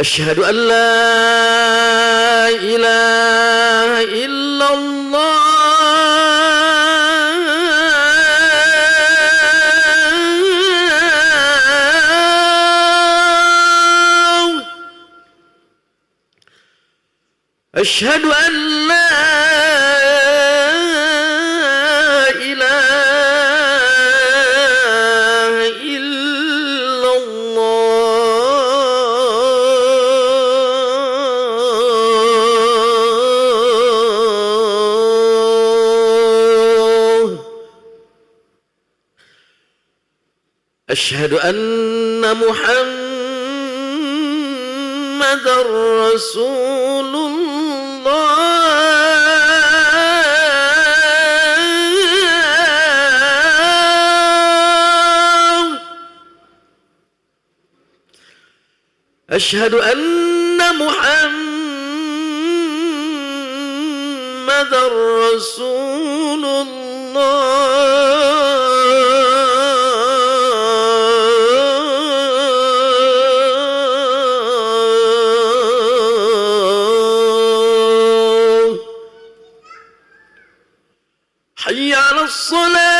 أشهد أن لا إله إلا الله أشهد أن لا إله إلا الله أشهد أن محمدًا رسول الله أشهد أن محمدًا رسول الله حي على الصلاة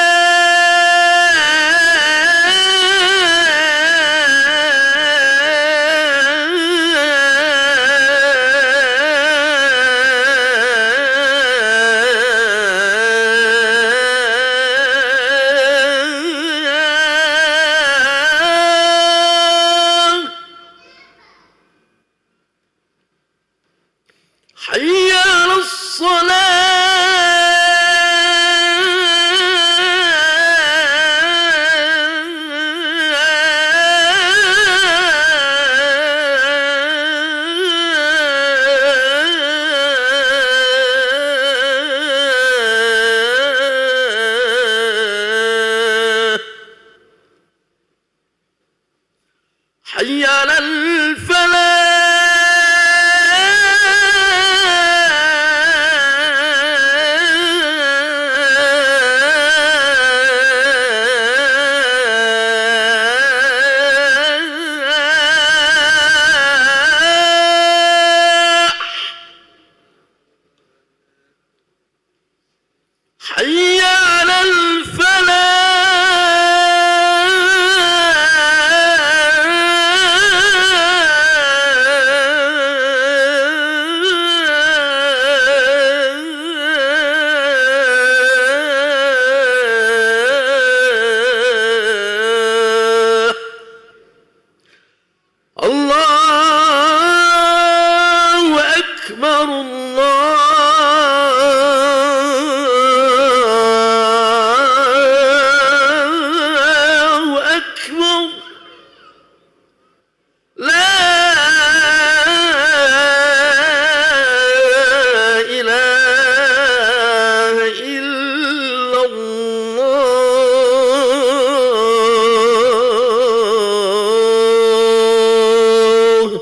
حي على الصلاة حي على الفلاح حي على الفلاح الله أكبر الله أكبر لا إله إلا الله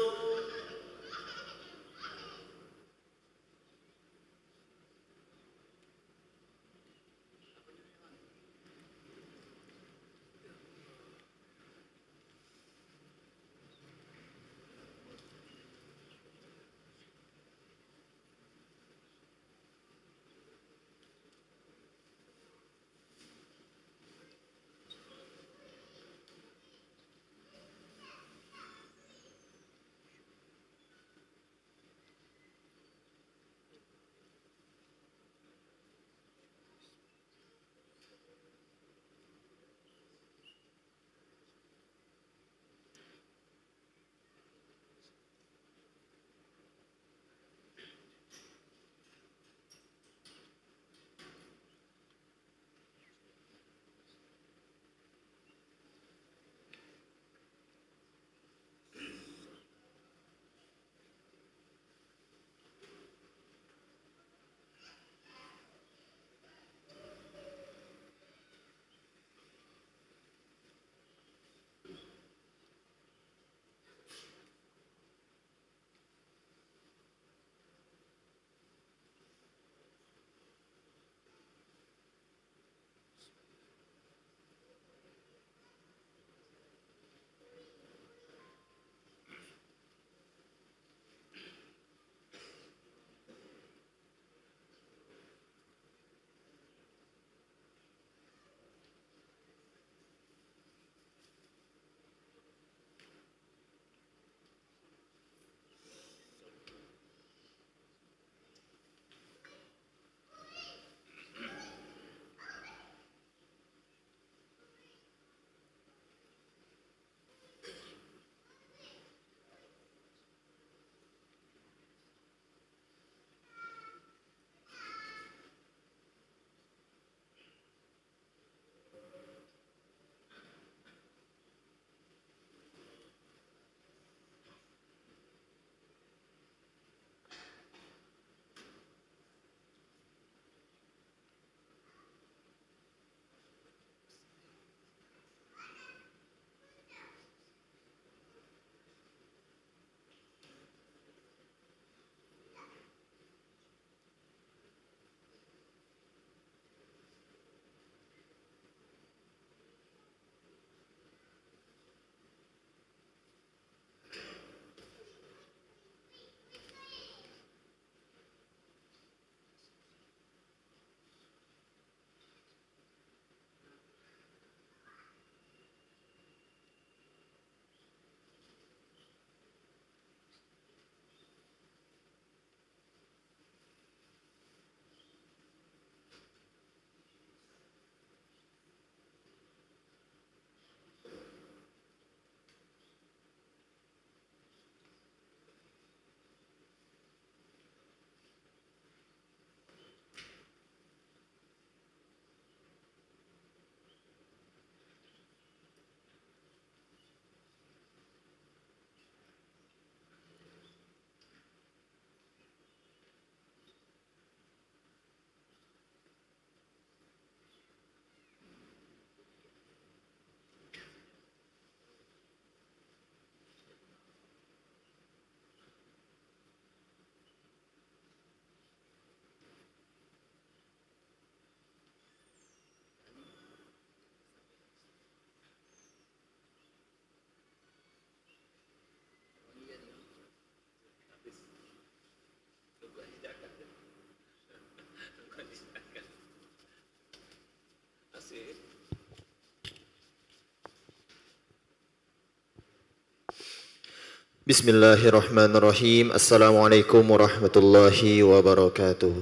Bismillahirrahmanirrahim. Assalamualaikum warahmatullahi wabarakatuh.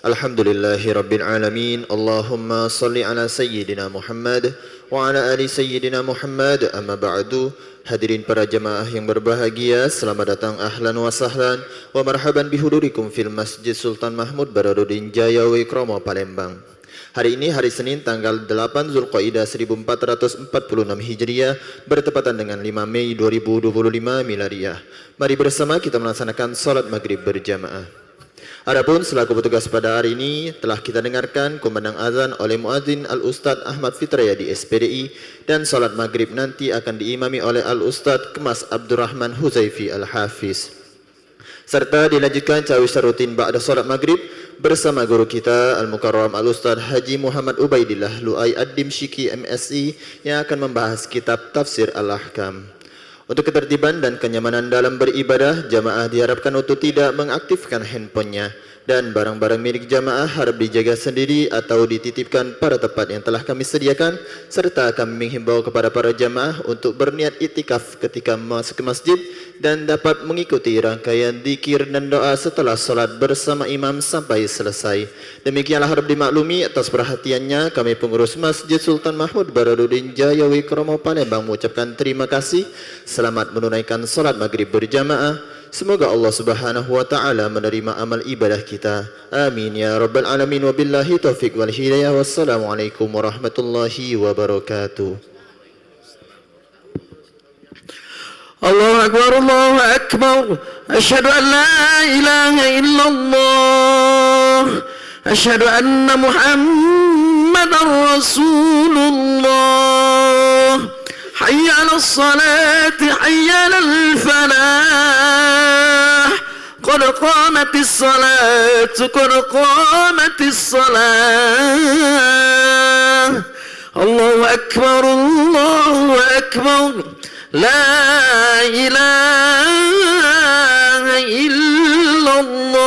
Alhamdulillahi rabbil alamin. Allahumma salli ala sayyidina Muhammad wa ala ali sayyidina Muhammad. Amma ba'du. Hadirin para jamaah yang berbahagia, selamat datang ahlan wa sahlan wa marhaban bihudurikum fil Masjid Sultan Mahmud Badarudin Jaya Wikromo Palembang. Hari ini hari Senin tanggal 8 Zulqaidah 1446 Hijriah bertepatan dengan 5 Mei 2025 Miladiyah. Mari bersama kita melaksanakan salat maghrib berjamaah. Adapun selaku petugas pada hari ini telah kita dengarkan kumandang azan oleh muadzin Al-Ustadz Ahmad Fitraya di SPDI, dan salat maghrib nanti akan diimami oleh Al-Ustadz Kemas Abdurrahman Huzaifi Al-Hafiz. Serta dilanjutkan cawisan rutin ba'da salat maghrib bersama guru kita Al-Mukarram Al-Ustadz Haji Muhammad Ubaidillah Lu'ai Ad-Dimsyiki MSI yang akan membahas kitab Tafsir Al-Ahkam. Untuk ketertiban dan kenyamanan dalam beribadah, jamaah diharapkan untuk tidak mengaktifkan handphonenya, dan barang-barang milik jamaah harap dijaga sendiri atau dititipkan pada tempat yang telah kami sediakan, serta kami menghimbau kepada para jamaah untuk berniat iktikaf ketika masuk ke masjid dan dapat mengikuti rangkaian zikir dan doa setelah salat bersama imam sampai selesai. Demikianlah harap dimaklumi. Atas perhatiannya kami pengurus Masjid Sultan Mahmud Badarudin Jaya Wikromo Palembang mengucapkan terima kasih. Selamat menunaikan salat maghrib berjamaah. Semoga Allah Subhanahu wa taala menerima amal ibadah kita. Amin ya rabbal alamin. Wabillahi taufik wal hidayah. Wassalamualaikum warahmatullahi wabarakatuh. Allahu akbar, Allahu akbar. Asyhadu an la ilaha illallah. Asyhadu anna Muhammadar Rasulullah. Hayya 'alas salati, hayya 'alal falah. Qad qamatis salatu, qad qamatis salah. Allahu akbar, Allahu akbar. La ilaha illallah.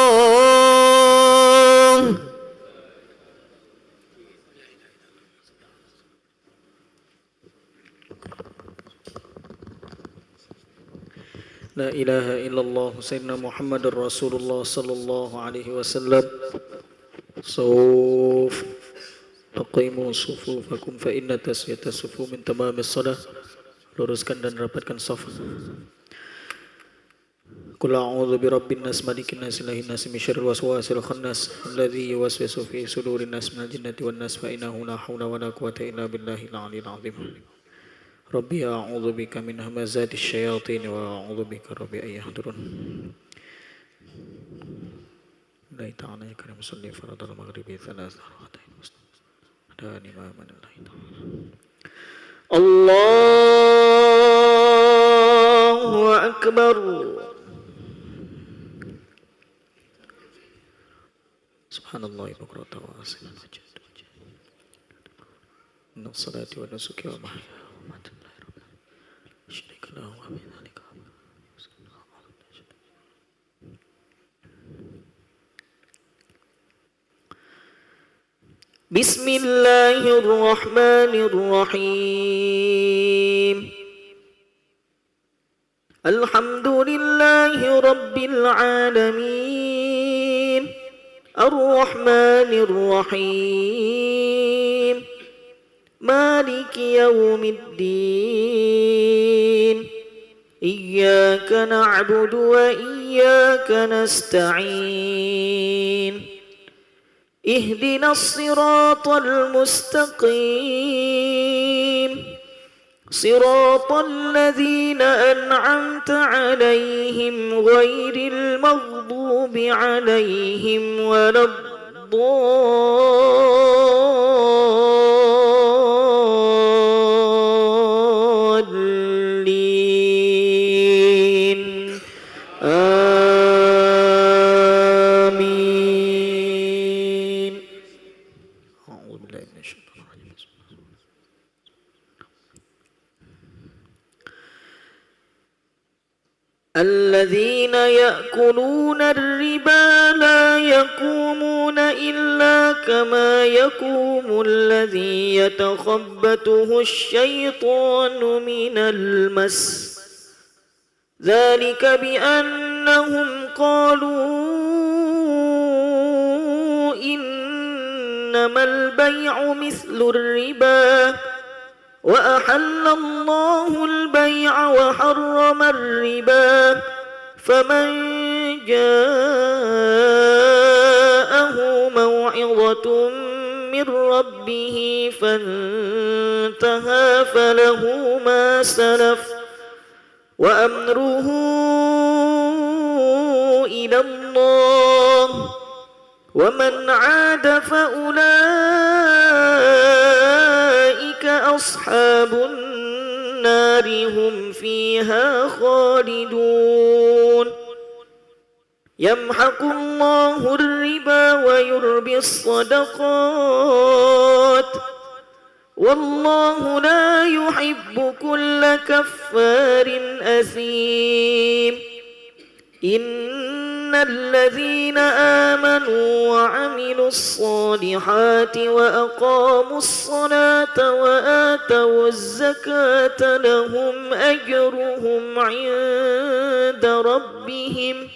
La ilaha illallah Sayyidina Muhammadur Rasulullah sallallahu alaihi wasallam. Suf aqimu sufufakum fa inna tasyata sufu min tamamis shalah. Luruskan dan rapatkan shaf. Qul a'udzu birabbin nas malikin nas ilahin nas min syarril waswasil khannas alladzi yuwaswisu fi sudurin nas minal jinnati wan nas fa innahu la haula wala quwwata illa billahil aliyyil azim. Rabbi a'udzu bika min hamazati syayatin wa a'udzu bika rabbi an yahdurun. La ta'ala ya karim salli faradul maghribi thalath rak'atain dan imaman lillahi ta'ala. Allahu akbar. Subhanallah bukratan wa asilan wa jaddu wa jaddu. Inna salati wa nusuki wa mahya wa mamati lillahi rabbil alamin. Syarika lahu wa bidzalika. Bismillahirrahmanirrahim. Alhamdulillahi rabbil alamin. Ar-Rahmanir Rahim. Maliki yaumiddin. Iyyaka na'budu wa iyyaka nasta'in. اهدنا الصراط المستقيم صراط الذين أنعمت عليهم غير المغضوب عليهم ولا الضالين. الذين يأكلون الربا لا يقومون إلا كما يقوم الذي يتخبطه الشيطان من المس ذلك بأنهم قالوا إنما البيع مثل الربا وأحل الله البيع وحرم الربا فمن جاءه موعظة من ربه فانتهى فله ما سلف وأمره إلى الله ومن عاد فأولئك أصحاب النار هم فيها خالدون يمحق الله الربا ويربي الصدقات والله لا يحب كل كفار أثيم إن الذين آمنوا وعملوا الصالحات وأقاموا الصلاة وآتوا الزكاة لهم أجرهم عند ربهم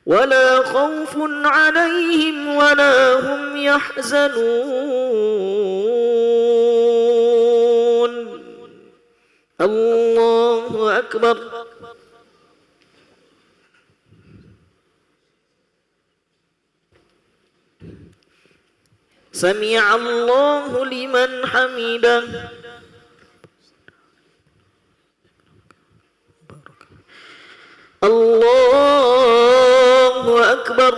ولا خوف عليهم ولا هم يحزنون الله أكبر سمع الله لمن حمده الله أكبر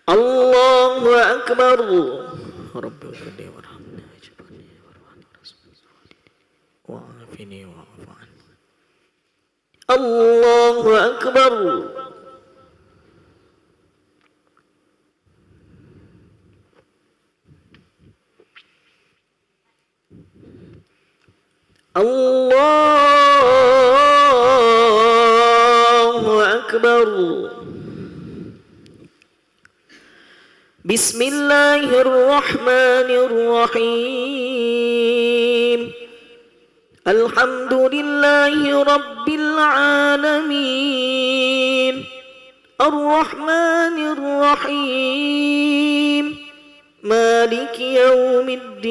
الله أكبر رب اغفر لي وارحمني واجبرني وعافني واعف عني الله أكبر الله أكبر بسم الله الرحمن الرحيم الحمد لله رب العالمين الرحمن الرحيم مالك يوم الدين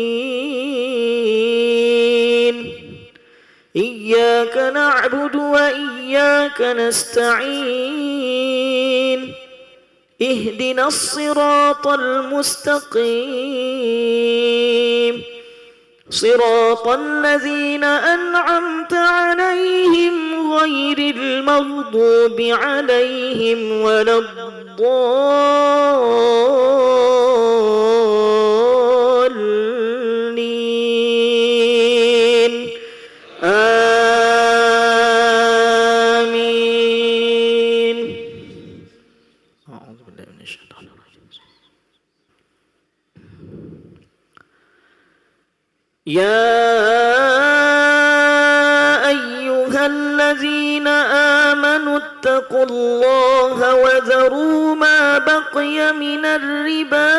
إياك نعبد وإياك نستعين اهدنا الصراط المستقيم صراط الذين أنعمت عليهم غير المغضوب عليهم ولا الضالين آمين أعوذ بالله من الشيطان الرجيم يا أيها الذين آمنوا اتقوا الله وذروا ما بقي من الربا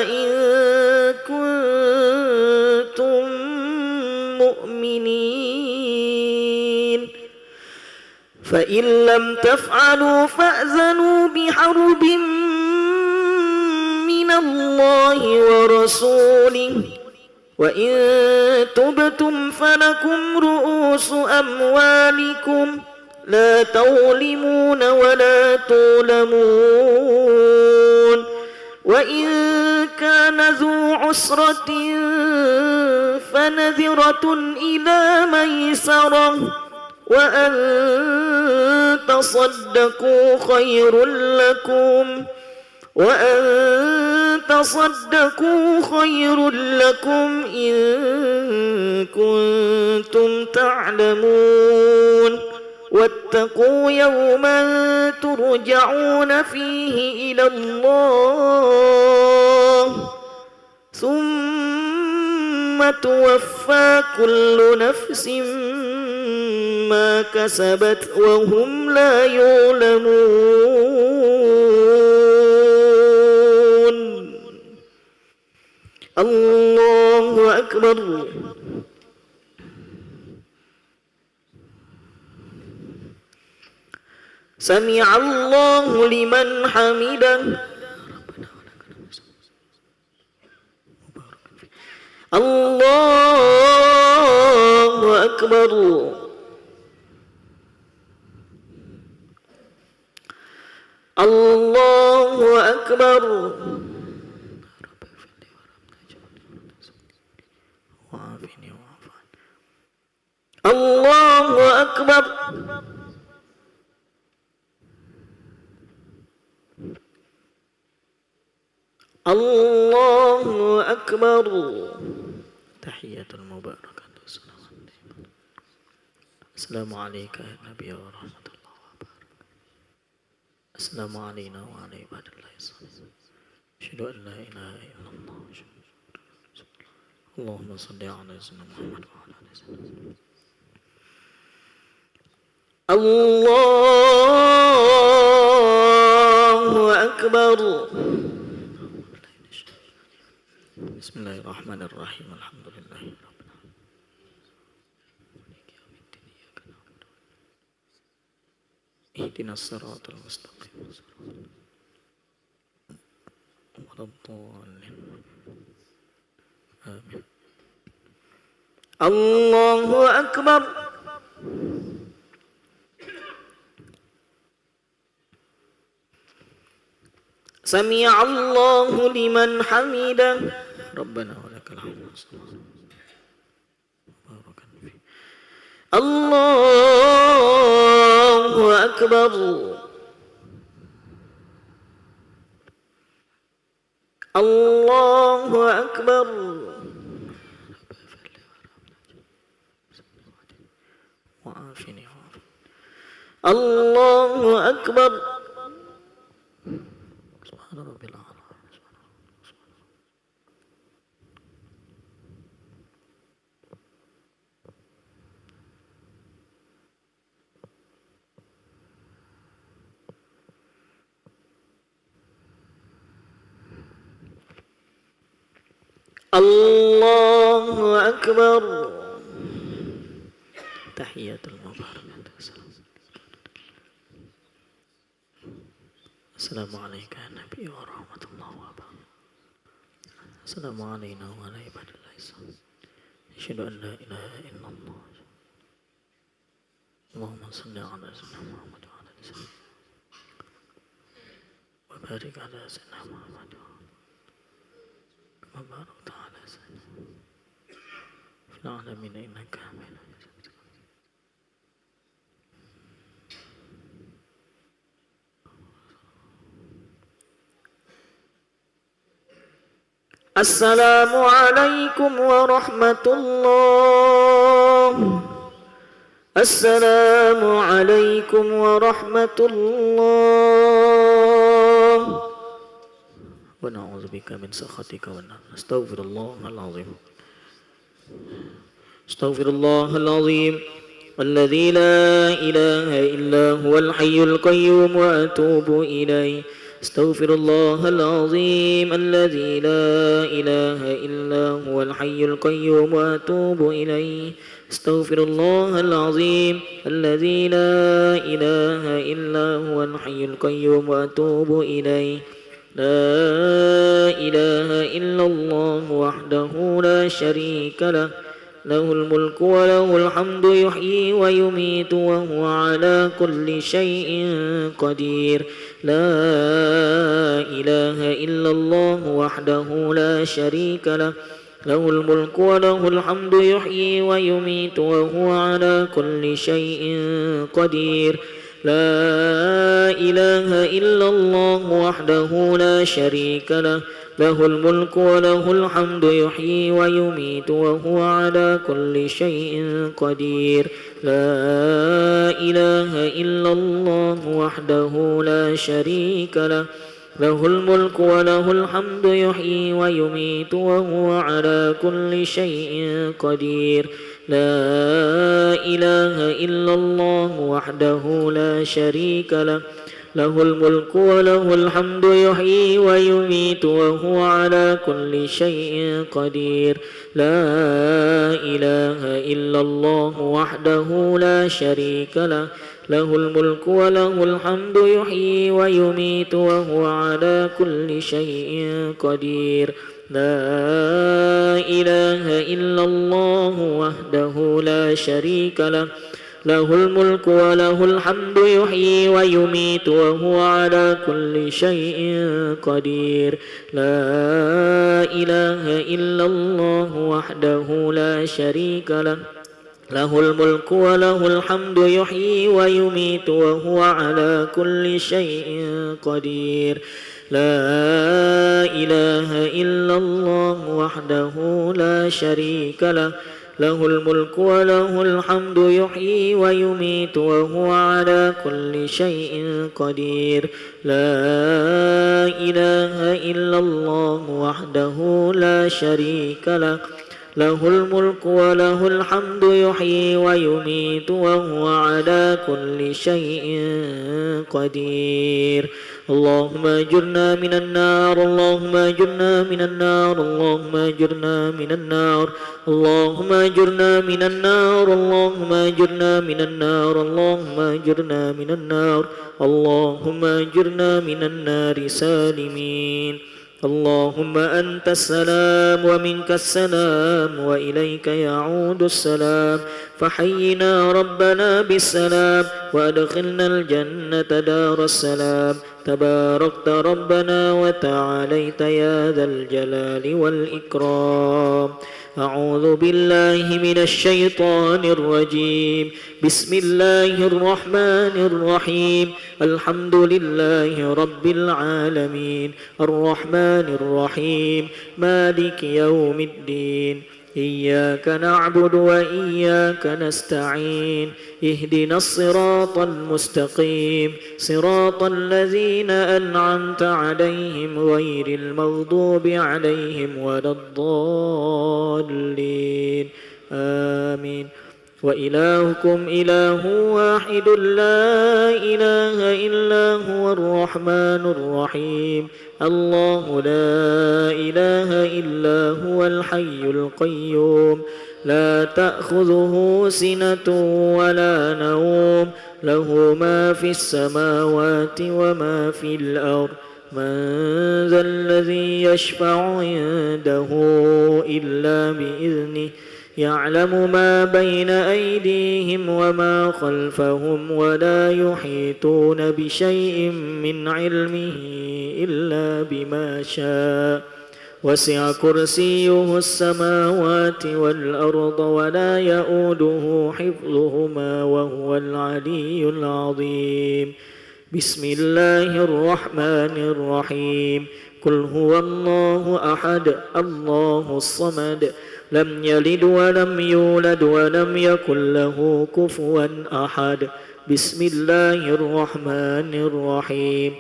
إن كنتم مؤمنين فإن لم تفعلوا فأذنوا بحرب من الله ورسوله وإن تبتم فلكم رؤوس أموالكم لا تظلمون ولا تظلمون وإن كان ذو عسرة فنذرة إلى ميسرة وأن تصدقوا خير لكم إن كنتم تعلمون واتقوا يوما ترجعون فيه إلى الله ثم توفى كل نفس ما كسبت وهم لا يظلمون الله أكبر سمع الله لمن حمده الله أكبر الله أكبر الله أكبر الله أكبر تحية المباركة السلام عليك يا نبي ورحمة الله وبركاته السلام علينا وعلى عباد الله الصالحين أشهد أن لا إله إلا الله اللهم صل على سيدنا محمد وعلى آله وسلم الله أكبر بسم الله الرحمن الرحيم الحمد لله رب العالمين اهدنا الصراط المستقيم ولا الضالين آمين الله أكبر سمع الله لمن حمده ربنا ولك الحمد بارك فيك الله أكبر الله أكبر وعافني الله أكبر سبحان ربي الأعلى الله أكبر تحية المباركة السلام عليك يا نبي ورحمة الله وبركاته السلام علينا وعلى عباد الله الصالحين أشهد أن لا إله إلا الله اللهم صل على سيدنا محمد وعلى آله وسلم وبارك على سيدنا محمد وبارك على سيدنا في العالمين إنك حميد مجيد السلام عليكم ورحمة الله السلام عليكم ورحمة الله ونعوذ بك من سخطك والنار استغفر الله العظيم استغفر الله العظيم الذي لا إله إلا هو الحي القيوم وأتوب إليه استغفر الله العظيم الذي لا إله إلا هو الحي القيوم وأتوب إليه استغفر الله العظيم الذي لا إله إلا هو الحي القيوم وأتوب إليه لا إله إلا الله وحده لا شريك له له الملك وله الحمد يحيي ويميت وهو على كل شيء قدير لا إله إلا الله وحده لا شريك له له الملك وله الحمد يحيي ويميت وهو على كل شيء قدير لا إله إلا الله وحده لا شريك له له الملك وله الحمد يحيي ويميت وهو على كل شيء قدير لا إله إلا الله وحده لا شريك له له الملك وله الحمد يحيي ويميت وهو على كل شيء قدير لا إله إلا الله وحده لا شريك له له الملك وله الحمد يحيي ويميت وهو على كل شيء قدير لا إله إلا الله وحده لا شريك له له الملك وله الحمد يحيي ويميت وهو على كل شيء قدير لا إله إلا الله وحده لا شريك له له الملك وله الحمد يحيي ويميت وهو على كل شيء قدير لا إله إلا الله وحده لا شريك له له الملك وله الحمد يحيي ويميت وهو على كل شيء قدير لا إله إلا الله وحده لا شريك له له الملك وله الحمد يحيي ويميت وهو على كل شيء قدير لا إله إلا الله وحده لا شريك له له الملك وله الحمد يحيي ويميت وهو على كل شيء قدير اللهم اجرنا من النار اللهم اجرنا من النار اللهم اجرنا من النار اللهم اجرنا من النار اللهم اجرنا من النار اللهم اجرنا من النار اللهم اجرنا من النار سالمين اللهم أنت السلام ومنك السلام وإليك يعود السلام فحينا ربنا بالسلام وأدخلنا الجنة دار السلام تباركت ربنا وتعاليت يا ذا الجلال والإكرام أعوذ بالله من الشيطان الرجيم بسم الله الرحمن الرحيم الحمد لله رب العالمين الرحمن الرحيم مالك يوم الدين إياك نعبد وإياك نستعين اهدنا الصراط المستقيم صراط الذين أنعمت عليهم غير المغضوب عليهم ولا الضالين آمين وإلهكم إله واحد لا إله إلا هو الرحمن الرحيم الله لا إله إلا هو الحي القيوم لا تأخذه سنة ولا نوم له ما في السماوات وما في الأرض من ذا الذي يشفع عنده إلا بإذنه يعلم ما بين أيديهم وما خلفهم ولا يحيطون بشيء من علمه إلا بما شاء وسع كرسيه السماوات والأرض ولا يؤوده حفظهما وهو العلي العظيم بسم الله الرحمن الرحيم قل هو الله أحد الله الصمد لم يلد ولم يولد ولم يكن له كفوا أحد بسم الله الرحمن الرحيم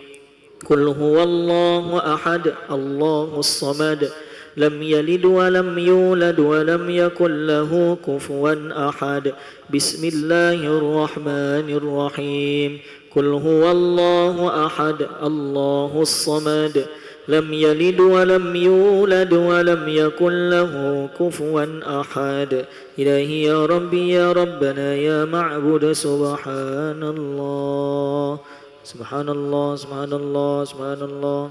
قل هو الله أحد الله الصمد لم يلد ولم يولد ولم يكن له كفوا أحد بسم الله الرحمن الرحيم قل هو الله أحد الله الصمد لم يلد ولم يولد ولم يكن له كفوا أحد إلهي يا ربي يا ربنا يا معبود سبحان الله سبحان الله سبحان الله سبحان الله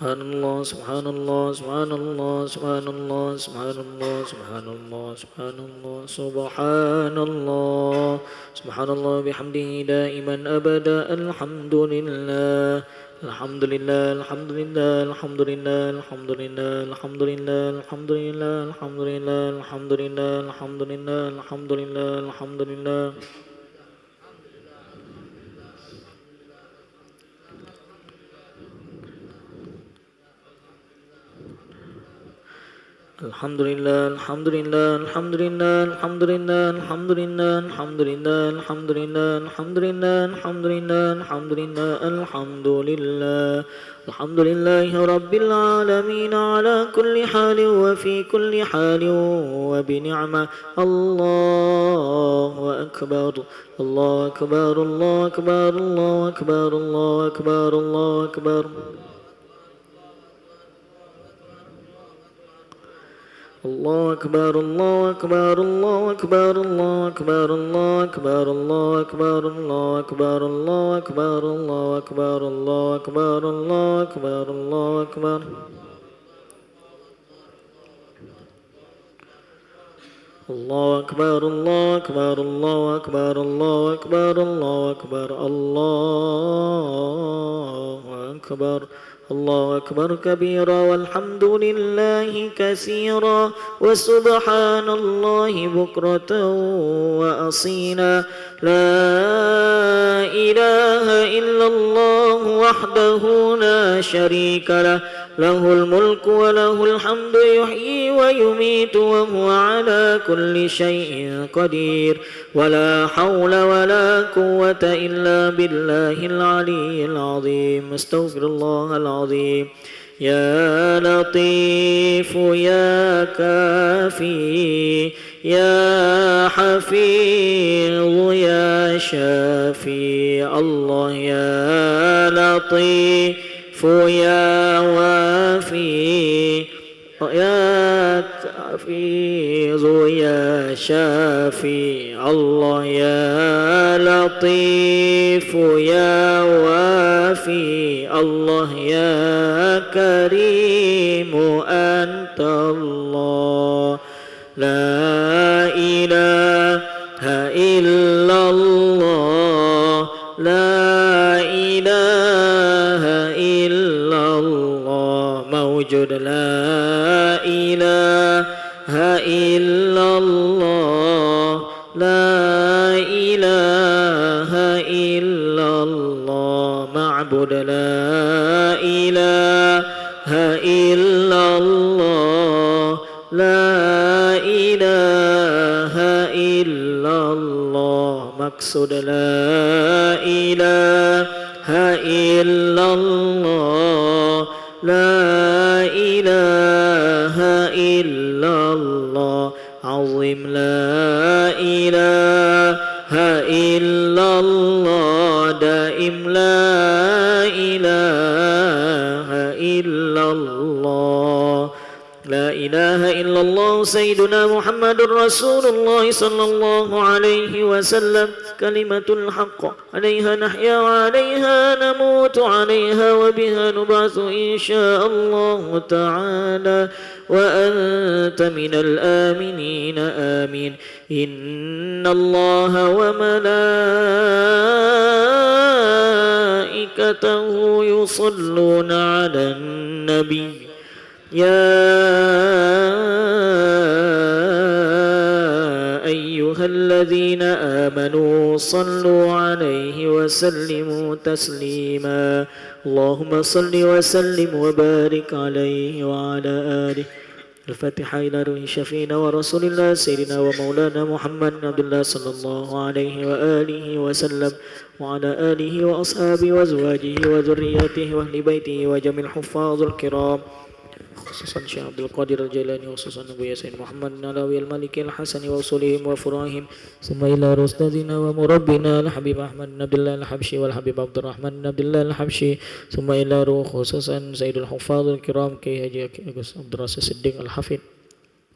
سبحان الله سبحان الله سبحان الله سبحان الله سبحان الله سبحان الله سبحان الله سبحان الله سبحان الله بحمده دائما أبدا الحمد لله الحمد لله الحمد لله الحمد لله الحمد لله الحمد لله الحمد لله الحمد لله الحمد لله الحمد لله الحمد لله الحمد لله Alhamdulillah, alhamdulillah, alhamdulillah, alhamdulillah, alhamdulillah, alhamdulillah, alhamdulillah, alhamdulillah, alhamdulillah, alhamdulillah, alhamdulillah, alhamdulillahi rabbil alamin ala kulli halin wa fi kulli halin wa bi ni'mah. Allahu akbar, Allahu akbar, Allahu akbar, Allahu akbar, Allahu akbar, Allahu akbar. الله أكبر الله أكبر الله أكبر الله أكبر الله أكبر الله أكبر الله أكبر الله أكبر الله أكبر الله أكبر الله أكبر الله أكبر الله أكبر الله أكبر الله أكبر الله أكبر الله أكبر الله أكبر الله أكبر كبيرا والحمد لله كثيرا وسبحان الله بكرة وأصيلا لا إله إلا الله وحده لا شريك له له الملك وله الحمد يحيي ويميت وهو على كل شيء قدير ولا حول ولا قوة إلا بالله العلي العظيم استغفر الله العظيم يا لطيف يا كافي يا حفيظ يا شافي الله يا لطيف يا وافي يا حفيظ يا شافي الله يا لطيف يا وافي الله يا كريم أنت الله لا إله إلا الله لا إله إلا الله موجود لا إله إلا الله لا إله إلا الله معبود لا إله إلا الله لا إله إلا الله مقصود لا إله إلا الله لا إله إلا الله عظيم لا إله إلا الله دائم لا إله إلا الله لا إله إلا الله سيدنا محمد رسول الله صلى الله عليه وسلم كلمة الحق عليها نحيا وعليها نموت عليها وبها نبعث إن شاء الله تعالى وأنت من الآمنين آمين إن الله وملائكته يصلون على النبي يا أيها الذين آمنوا صلوا عليه وسلموا تسليما اللهم صل وسلم وبارك عليه وعلى آله الفاتحة إلى روح شفينا ورسول الله سيدنا ومولانا محمد عبد الله صلى الله عليه وآله وسلم وعلى آله وأصحابه وأزواجه وذرياته وأهل بيته وجميع الحفاظ الكرام خصوصا شيخ عبد القادر الجيلاني وخصوصا أبو ياسين محمد النلوي المالكي الحسن وأصولهم وفروعهم ثم إلى أستاذنا ومربنا الحبيب أحمد بن عبد الله الحبشي والحبيب عبد الرحمن بن عبد الله الحبشي ثم إلى روح خصوصا سيد الحفاظ الكرام كي هجي عبد الراسي الصديق الحفيظ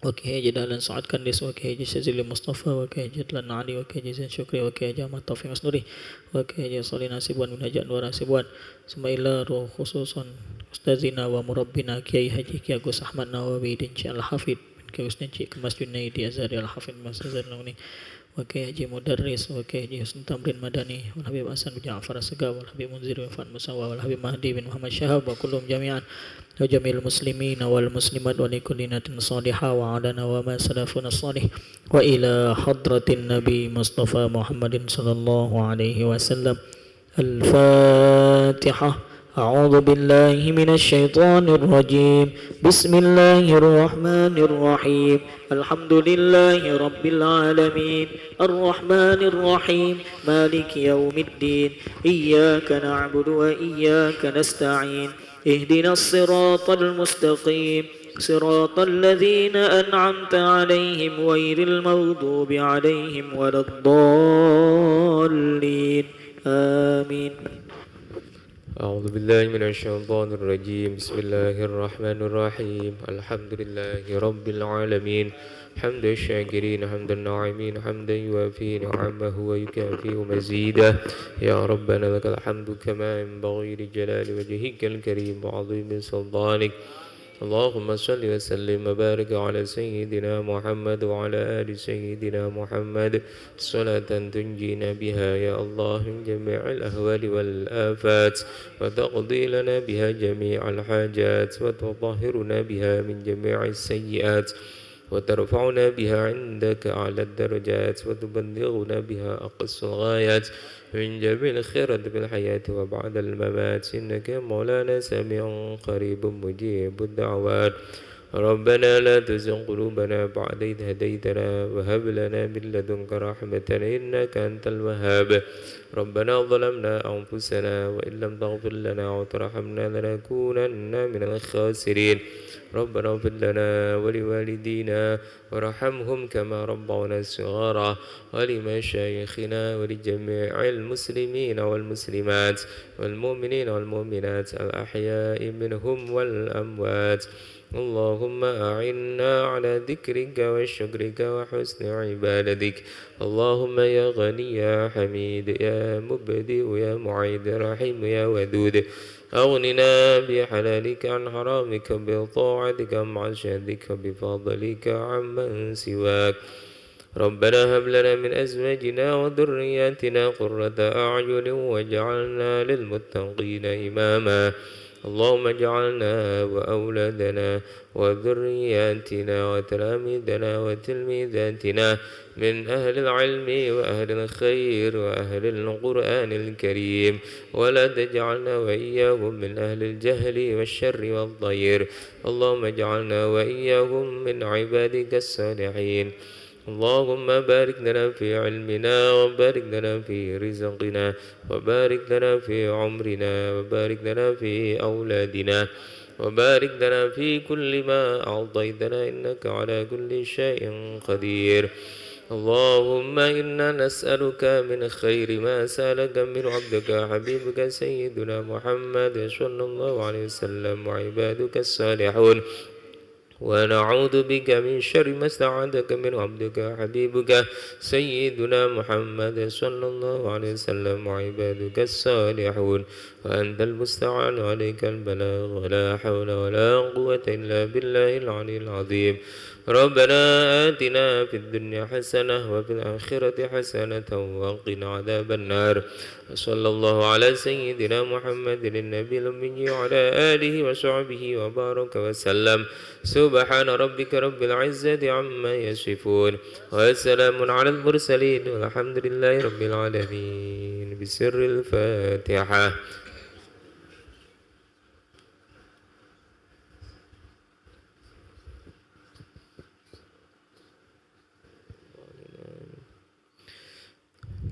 وكي هجي دالان سعد كندس وكي هجي سيزيل المصطفى وكي هجي دلان علي وكي هجي زين شكري وكي هجي أحمد توفيق مسنوري وكي هجي صلي ناسبوان من هجي أنوار ناسبوان ثم إلى روح خصوصا أستاذنا ومربنا كي هجي كي أقوس أحمد نووي دنشي الحفيظ كي أسنشي كمس جنيدي أزاري الحفيظ مسجد نوني وكي هجي مدرس وكي هجي حسن تمرين مدني والحبيب حسن بن جعفر السقا والحبيب منذر وفان مساوى والحبيب مهدي بن محمد شهاب وكلهم جميعا وجميع المسلمين والمسلمات ولكل نية صالحة وعلنا وما سلفنا الصالح وإلى حضرة النبي مصطفى محمد صلى الله عليه وسلم الفاتحة أعوذ بالله من الشيطان الرجيم. بسم الله الرحمن الرحيم. الحمد لله رب العالمين الرحمن الرحيم مالك يوم الدين إياك نعبد وإياك نستعين اهدنا الصراط المستقيم صراط الذين أنعمت عليهم غير المغضوب عليهم ولا الضالين آمين. أعوذ بالله من الشيطان الرجيم. بسم الله الرحمن الرحيم. الحمد لله رب العالمين حمد الشاكرين حمد الناعمين حمدا يوافي نعمه ويكافئ مزيده. يا ربنا لك الحمد كما ينبغي لجلال وجهك الكريم وعظيم سلطانك. اللهم صل وسلم وبارك على سيدنا محمد وعلى آل سيدنا محمد صلاة تنجينا بها يا الله من جميع الأهوال والآفات وتقضي لنا بها جميع الحاجات وتطهرنا بها من جميع السيئات وترفعنا بها عندك أعلى الدرجات وتبلغنا بها أقصى الغايات من جميع الخيرات في الحياة وبعد الممات إنك مولانا سميع قريب مجيب الدعوات. ربنا لا تزغ قلوبنا بعد إذ هديتنا وهب لنا من لدنك رحمة إنك أنت الوهاب. ربنا ظلمنا أنفسنا وإن لم تغفر لنا وترحمنا لنكونن من الخاسرين. ربنا اغفر لنا ولوالدينا وارحمهم كما ربونا صغارا ولمشايخنا ولجميع المسلمين والمسلمات والمؤمنين والمؤمنات الأحياء منهم والأموات. اللهم أعنا على ذكرك وشكرك وحسن عبادتك. اللهم يا غني يا حميد يا مبدئ يا معيد رحيم يا ودود أغننا بحلالك عن حرامك بطاعتك مع شهدك بفضلك عمن سواك. ربنا هب لنا من أزواجنا وذرياتنا قرة أعين واجعلنا للمتقين إماما. اللهم اجعلنا وأولادنا وذرياتنا وتلاميذنا وتلميذاتنا من أهل العلم وأهل الخير وأهل القرآن الكريم ولا تجعلنا وإياهم من أهل الجهل والشر والضير. اللهم اجعلنا وإياهم من عبادك الصالحين. اللهم بارك لنا في علمنا وبارك لنا في رزقنا وبارك لنا في عمرنا وبارك لنا في أولادنا وبارك لنا في كل ما أعطيتنا إنك على كل شيء قدير. اللهم إنا نسألك من خير ما سألك من عبدك حبيبك سيدنا محمد صلى الله عليه وسلم وعبادك الصالحون ونعوذ بك من شر ما استعاذك من عبدك حبيبك سيدنا محمد صلى الله عليه وسلم وعبادك الصالحون وأنت المستعان عليك البلاغ ولا حول ولا قوة إلا بالله العلي العظيم. ربنا آتنا في الدنيا حسنة وفي الآخرة حسنة وقنا عذاب النار. صلى الله على سيدنا محمد النبي الأمي وعلى آله وصحبه وبارك وسلم. سبحان ربك رب العزة عما يصفون وسلام على المرسلين والحمد لله رب العالمين. بسر الفاتحة.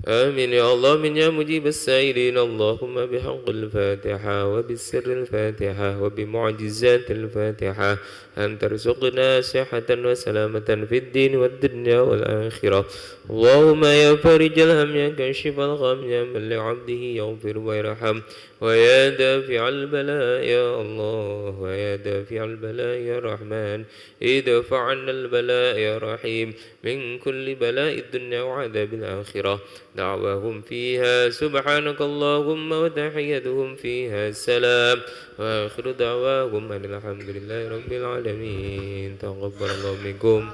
آمين يا الله من يا مجيب السائلين. اللهم بحق الفاتحة وبسر الفاتحة وبمعجزات الفاتحة أن ترزقنا صحة وسلامة في الدين والدنيا والآخرة. اللهم يا فارج الهم يا كاشف الغم يا من لعبده يغفر ويرحم ويا دافع البلاء يا الله ويا دافع البلاء يا رحمن ادفع عنا البلاء يا رحيم من كل بلاء الدنيا وعذاب الآخرة. دعواهم فيها سبحانك اللهم وتحيتهم فيها السلام وآخر دعواهم أن الحمد لله رب العالمين. تقبل الله منكم.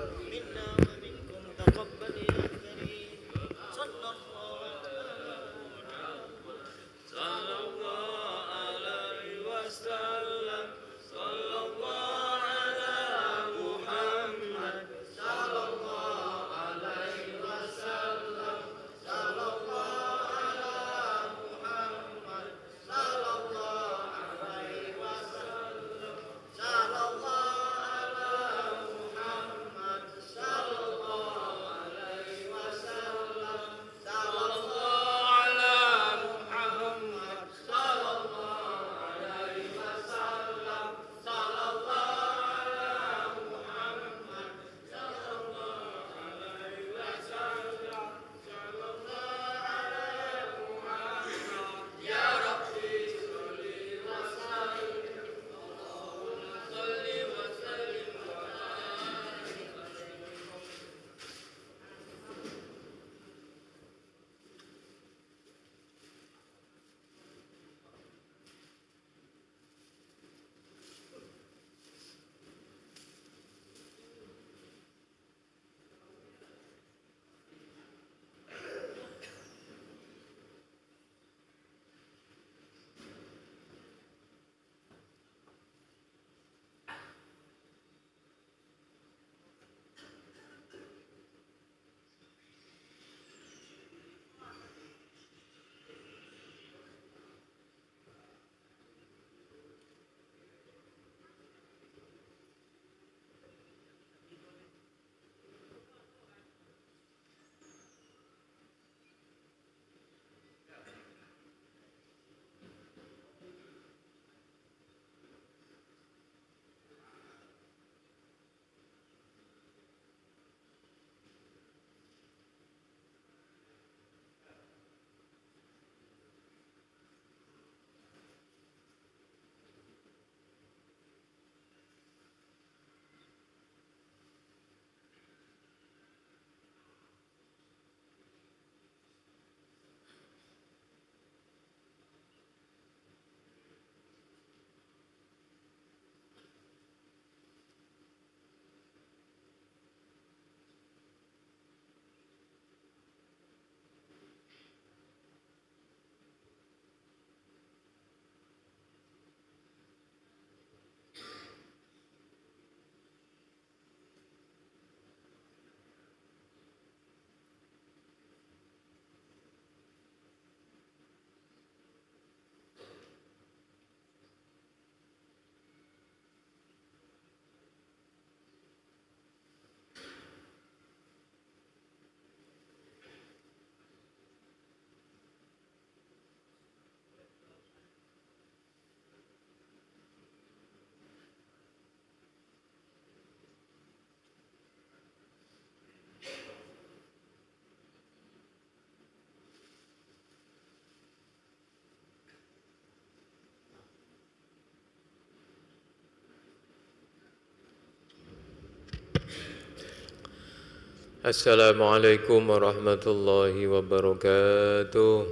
Assalamualaikum warahmatullahi wabarakatuh.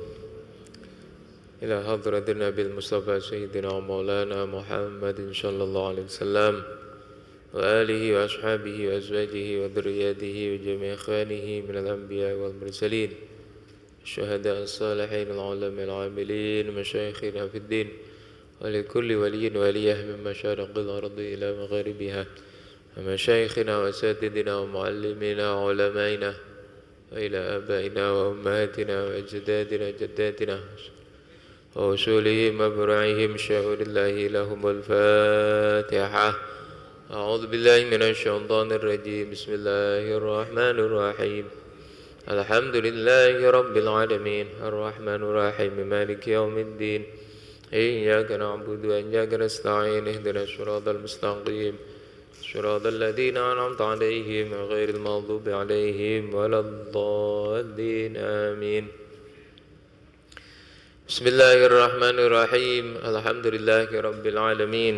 Ila hadratin Nabil Mustafa Sayyidina Maulana Muhammadin sallallahu alaihi wasallam wa alihi wa ashabihi wa azwajihi wa dhurriyyatihi wa jami' ikhwanihi minal anbiya wal mursalin syuhada as-salihin al-ulama al-amilin masyayikhina fid din wa li kulli waliyyin waliyah min masyariqil ardi ila magharibiha ومشايخنا وأساتذتنا ومعلمينا وعلمائنا وإلى آبائنا وأمهاتنا وأجدادنا جداتنا ووصولهم وبرعهم شعور الله لهم الفاتحة. أعوذ بالله من الشيطان الرجيم. بسم الله الرحمن الرحيم. الحمد لله رب العالمين الرحمن الرحيم مالك يوم الدين إياك نعبد وإياك نستعين اهدنا الصراط المستقيم صراط الذين أنعمت عليهم غير المغضوب عليهم ولا الضالين آمين. بسم الله الرحمن الرحيم. الحمد لله رب العالمين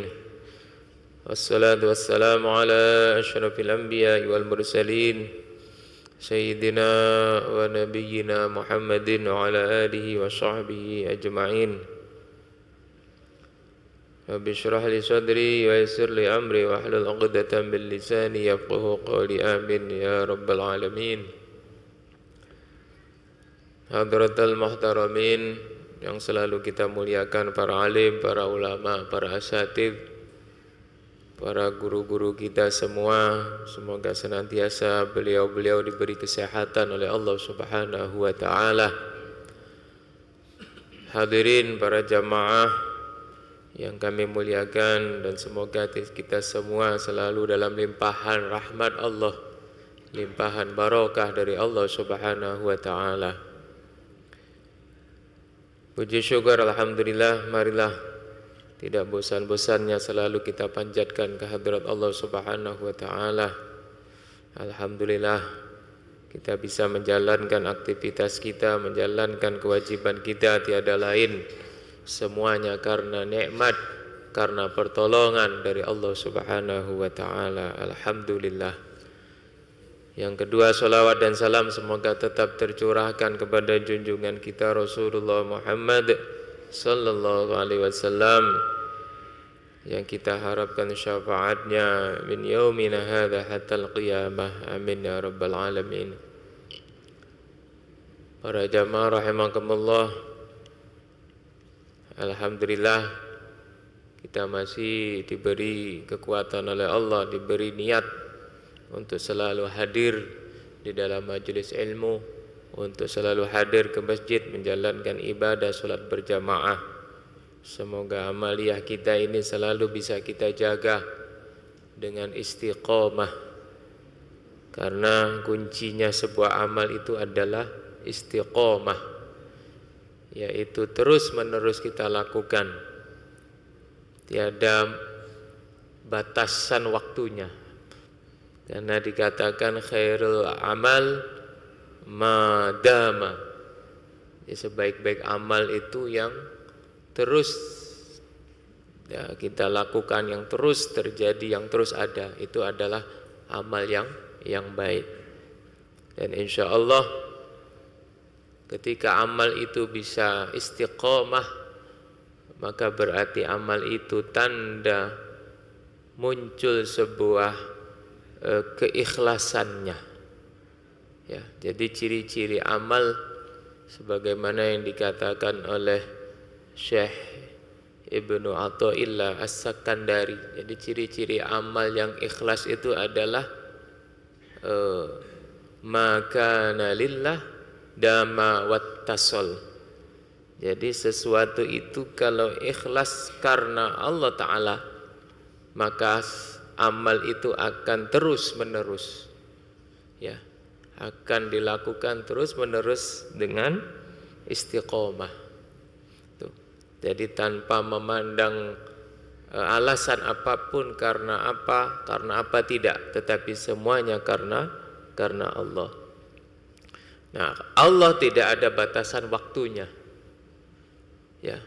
والصلاة والسلام على أشرف الأنبياء والمرسلين سيدنا ونبينا محمد وعلى آله وصحبه أجمعين. Rabbi shrah li sadri wa yassir li amri wa hlul 'uqdatam min lisani yafqahu qawli. Amin ya rabbal alamin. Hadratal muhtaramin yang selalu kita muliakan, para alim, para ulama, para asatidz, para guru-guru kita semua, semoga senantiasa beliau-beliau diberi kesehatan oleh Allah Subhanahu wa taala. Hadirin para jamaah yang kami muliakan, dan semoga kita semua selalu dalam limpahan rahmat Allah, limpahan barakah dari Allah Subhanahu wa taala. Puji syukur alhamdulillah, marilah tidak bosan-bosannya selalu kita panjatkan kehadirat Allah Subhanahu wa taala. Alhamdulillah kita bisa menjalankan aktivitas kita, menjalankan kewajiban kita, tiada lain semuanya karena nikmat, karena pertolongan dari Allah Subhanahu wa taala. Alhamdulillah. Yang kedua, salawat dan salam semoga tetap tercurahkan kepada junjungan kita Rasulullah Muhammad sallallahu alaihi wasallam, yang kita harapkan syafaatnya min yaumina hadza hatta al-qiyamah. Amin ya rabbal alamin. Para jamaah rahimakumullah, alhamdulillah kita masih diberi kekuatan oleh Allah, diberi niat untuk selalu hadir di dalam majelis ilmu, untuk selalu hadir ke masjid menjalankan ibadah salat berjamaah. Semoga amaliyah kita ini selalu bisa kita jaga dengan istiqomah, karena kuncinya sebuah amal itu adalah istiqomah, yaitu terus menerus kita lakukan, tiada batasan waktunya, karena dikatakan khairul amal madama, ya, sebaik-baik amal itu yang terus ya, kita lakukan, yang terus terjadi, yang terus ada, itu adalah amal yang baik. Dan insya Allah ketika amal itu bisa istiqomah, maka berarti amal itu tanda muncul sebuah keikhlasannya. Ya, jadi ciri-ciri amal sebagaimana yang dikatakan oleh Syekh Ibnu Athaillah As-Sakandari. Jadi ciri-ciri amal yang ikhlas itu adalah makana lillah dama wattasol. Jadi sesuatu itu kalau ikhlas karena Allah Ta'ala, maka amal itu akan terus menerus, ya, akan dilakukan terus menerus dengan istiqomah. Tuh. Jadi tanpa memandang alasan apapun, karena apa tidak, tetapi semuanya karena Allah. Nah, Allah tidak ada batasan waktunya. Ya,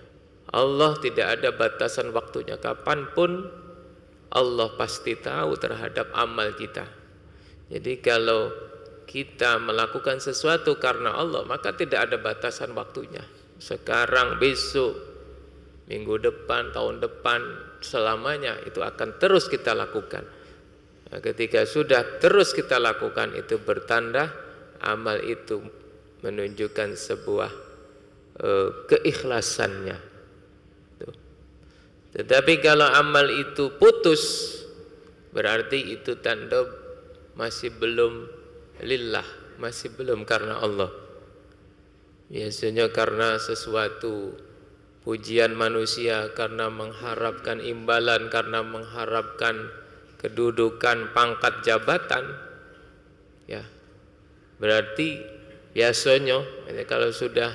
Allah tidak ada batasan waktunya. Kapanpun Allah pasti tahu terhadap amal kita. Jadi kalau kita melakukan sesuatu karena Allah, maka tidak ada batasan waktunya. Sekarang, besok, minggu depan, tahun depan, selamanya itu akan terus kita lakukan. Nah, ketika sudah terus kita lakukan, itu bertanda amal itu menunjukkan sebuah keikhlasannya. Tuh. Tetapi kalau amal itu putus, berarti itu tanda masih belum lillah, masih belum karena Allah. Biasanya karena sesuatu pujian manusia, karena mengharapkan imbalan, karena mengharapkan kedudukan, pangkat, jabatan, ya berarti biasanya kalau sudah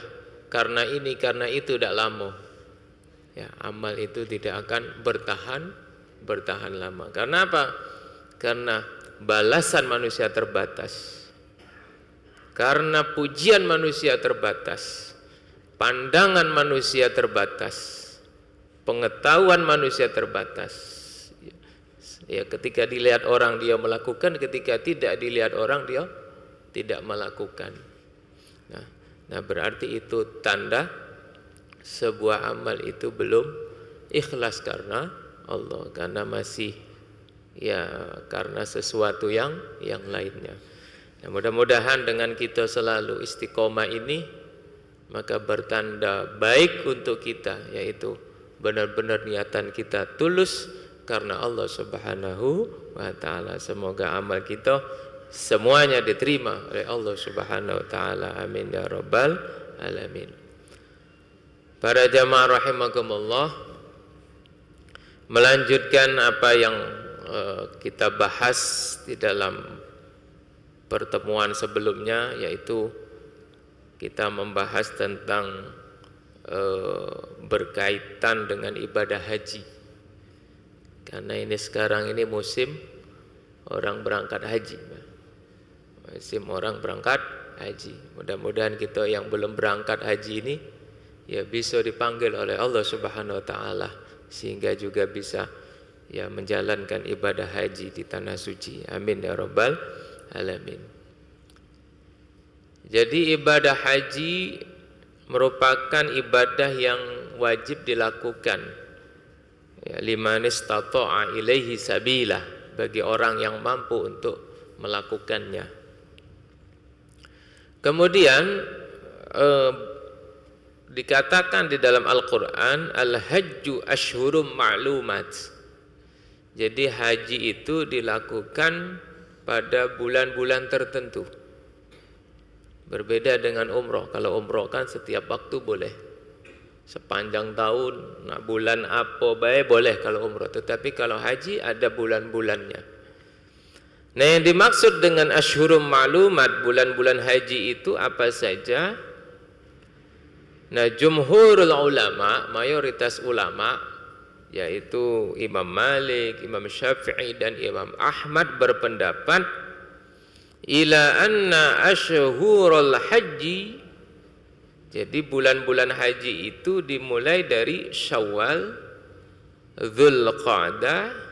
karena ini, karena itu, tidak lama, ya amal itu tidak akan bertahan lama. Karena apa? Karena balasan manusia terbatas, karena pujian manusia terbatas, pandangan manusia terbatas, pengetahuan manusia terbatas. Ya, ketika dilihat orang dia melakukan, ketika tidak dilihat orang dia tidak melakukan. Nah, berarti itu tanda sebuah amal itu belum ikhlas karena Allah, karena masih ya karena sesuatu yang lainnya. Nah, mudah-mudahan dengan kita selalu istiqomah ini, maka bertanda baik untuk kita, yaitu benar-benar niatan kita tulus karena Allah Subhanahu wa taala. Semoga amal kita semuanya diterima oleh Allah Subhanahu wa taala. Amin ya rabbal alamin. Para jamaah rahimakumullah, melanjutkan apa yang kita bahas di dalam pertemuan sebelumnya, yaitu kita membahas tentang berkaitan dengan ibadah haji. Karena ini sekarang ini musim orang berangkat haji. Musim orang berangkat haji. Mudah-mudahan kita yang belum berangkat haji ini ya bisa dipanggil oleh Allah Subhanahu wa taala, sehingga juga bisa ya menjalankan ibadah haji di tanah suci. Amin ya rabbal alamin. Jadi ibadah haji merupakan ibadah yang wajib dilakukan, ya, liman istata'a ilaihi sabila, bagi orang yang mampu untuk melakukannya. Kemudian dikatakan di dalam Al-Quran, al-hajju ashhurum ma'lumat. Jadi haji itu dilakukan pada bulan-bulan tertentu. Berbeda dengan umroh. Kalau umroh kan setiap waktu boleh, sepanjang tahun, nah bulan apa baik boleh kalau umroh. Tetapi kalau haji ada bulan-bulannya. Nah, yang dimaksud dengan ashhurum ma'lumat, bulan-bulan haji itu apa saja? Nah, jumhurul ulama, mayoritas ulama, yaitu Imam Malik, Imam Syafi'i dan Imam Ahmad berpendapat ila anna ashhurul haji, jadi bulan-bulan haji itu dimulai dari Syawal, Dzulqa'dah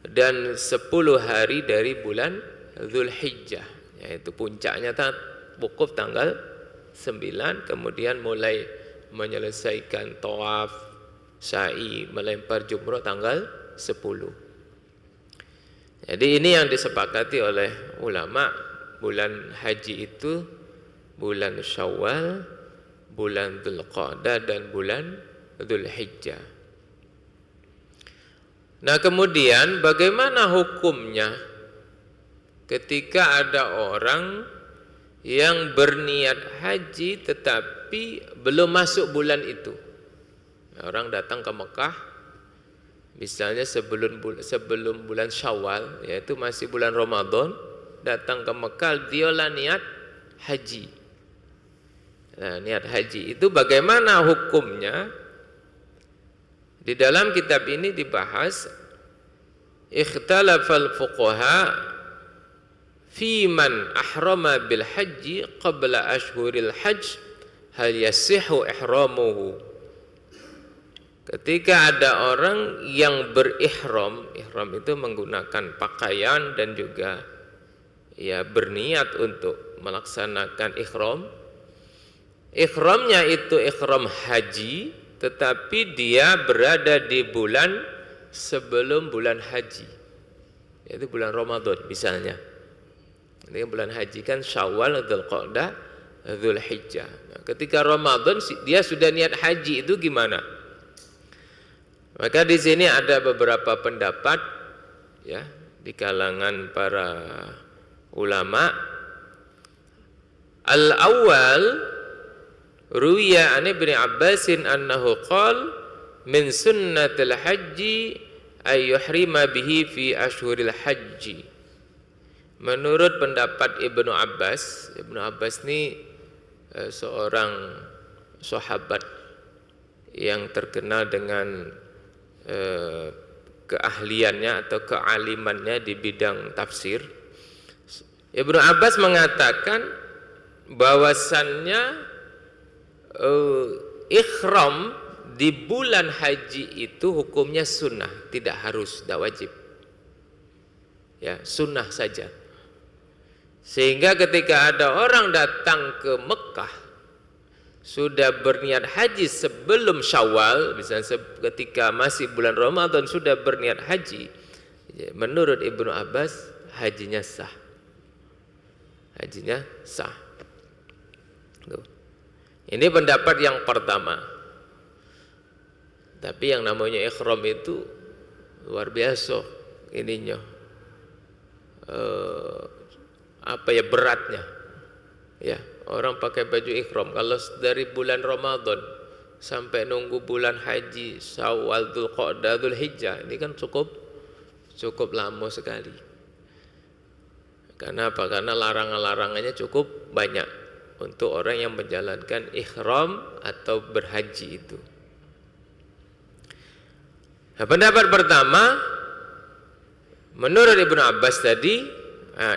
dan 10 hari dari bulan Dzulhijjah, yaitu puncaknya wukuf tanggal 9, kemudian mulai menyelesaikan tawaf, sa'i, melempar jumrah tanggal 10. Jadi ini yang disepakati oleh ulama, bulan haji itu bulan Syawal, bulan Dzulqa'dah dan bulan Dzulhijjah. Nah, kemudian bagaimana hukumnya ketika ada orang yang berniat haji tetapi belum masuk bulan itu? Orang datang ke Mekah misalnya sebelum bulan Syawal, yaitu masih bulan Ramadan, datang ke Mekah, dialah niat haji. Nah, niat haji itu bagaimana hukumnya? Di dalam kitab ini dibahas ikhtalafal fuqaha fi man ahrama bil haji qabla ashhuril hajj hal yasihhu ihramuhu. Ketika ada orang yang berihram, ihram itu menggunakan pakaian dan juga ya berniat untuk melaksanakan ihram. Ihramnya itu ihram haji, tetapi dia berada di bulan sebelum bulan haji, yaitu bulan Ramadan misalnya. Ini bulan haji kan Syawal, Dzulqa'dah, Dzulhijjah. Nah, ketika Ramadan dia sudah niat haji, itu gimana? Maka di sini ada beberapa pendapat ya di kalangan para ulama. Al-awwal ruwiya an Ibnu Abbasin annahu qala min sunnatil haji ay yuhrima bihi fi ashhuril haji. Menurut pendapat Ibnu Abbas ini seorang sahabat yang terkenal dengan keahliannya atau kealimannya di bidang tafsir. Ibnu Abbas mengatakan bahwasannya ihram di bulan haji itu hukumnya sunnah, tidak harus, tidak wajib. Ya, sunnah saja. Sehingga ketika ada orang datang ke Mekah sudah berniat haji sebelum Syawal, misalnya ketika masih bulan Ramadan sudah berniat haji, menurut Ibnu Abbas hajinya sah. Hajinya sah. Ini pendapat yang pertama. Tapi yang namanya ihram itu luar biasa ininya. Beratnya. Ya, orang pakai baju ihram kalau dari bulan Ramadan sampai nunggu bulan haji Syawal, Dzulqa'dah, Dzulhijjah, ini kan cukup lama sekali. Karena apa? Karena larangan-larangannya cukup banyak untuk orang yang menjalankan ihram atau berhaji itu. Nah, pendapat pertama menurut Ibnu Abbas tadi,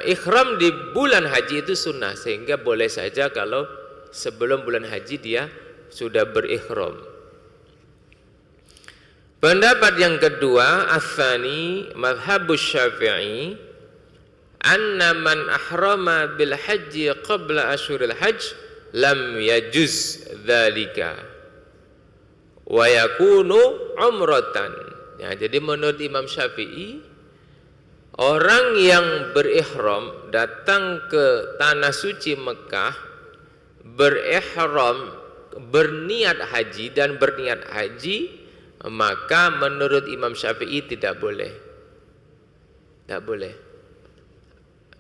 ihram di bulan haji itu sunnah, sehingga boleh saja kalau sebelum bulan haji dia sudah berihram. Pendapat yang kedua, ats-tsani mazhabus Syafi'i, anna man ahrama bil haji qabla asyuril hajj lam yajuz dzalika wa yakunu umratan. Ya, jadi menurut Imam Syafi'i, orang yang berihram datang ke tanah suci Mekah, berihram, berniat haji dan berniat haji, maka menurut Imam Syafi'i tidak boleh. Tidak boleh.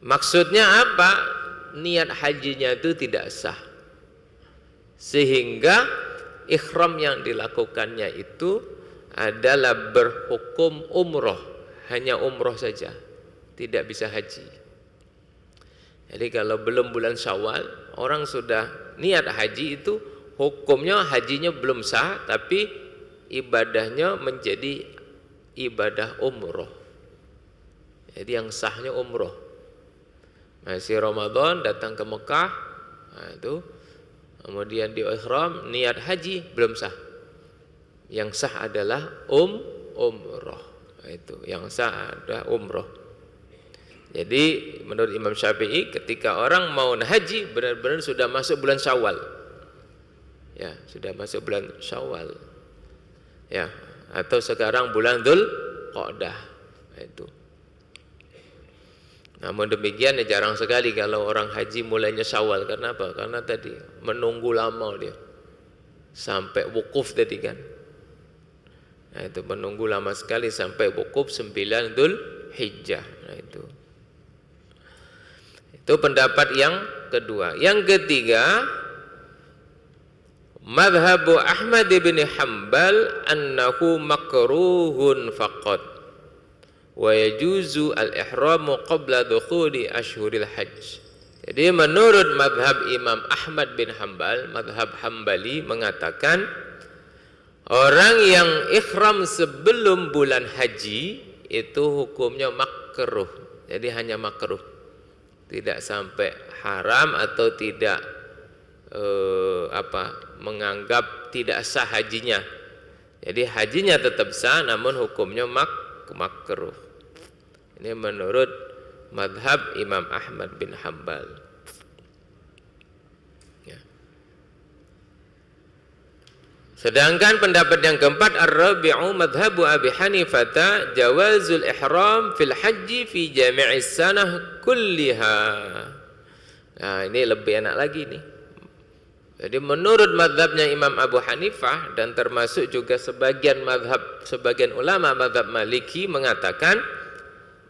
Maksudnya apa? Niat hajinya itu tidak sah. Sehingga ihram yang dilakukannya itu adalah berhukum umroh, hanya umroh saja, tidak bisa haji. Jadi kalau belum bulan Syawal, orang sudah niat haji, itu hukumnya hajinya belum sah, tapi ibadahnya menjadi ibadah umroh. Jadi yang sahnya umroh. Masih Ramadan datang ke Mekah, nah itu kemudian di ihram niat haji belum sah. Yang sah adalah umroh. Nah, itu yang sah adalah umroh. Jadi menurut Imam Syafi'i, ketika orang mau haji benar-benar sudah masuk bulan Syawal. Ya, sudah masuk bulan Syawal. Ya, atau sekarang bulan Dzulqa'dah. Nah, itu. Namun demikian jarang sekali kalau orang haji mulainya Syawal. Karena apa? Karena tadi menunggu lama dia sampai wukuf tadi kan. Nah, itu menunggu lama sekali sampai wukuf 9 Dzulhijjah. Nah, itu pendapat yang kedua. Yang ketiga, madhabu Ahmad bin Hanbal annahu makruhun faqat wa yajuzu al-ihramu qabla dukhuli ashhuril hajj. Jadi menurut madhab Imam Ahmad bin Hanbal, madhab Hambali, mengatakan orang yang ihram sebelum bulan haji itu hukumnya makruh. Jadi hanya makruh, tidak sampai haram atau tidak menganggap tidak sah hajinya. Jadi hajinya tetap sah, namun hukumnya makruh. Ini menurut madhab Imam Ahmad bin Hambal. Ya. Sedangkan pendapat yang keempat, ar-rabi'u madhabu Abi Hanifah jawazul ihram fil haji fi jami'is sanah kulliha. Nah, ini lebih enak lagi nih. Jadi menurut madhabnya Imam Abu Hanifah dan termasuk juga sebagian ulama madhab Maliki mengatakan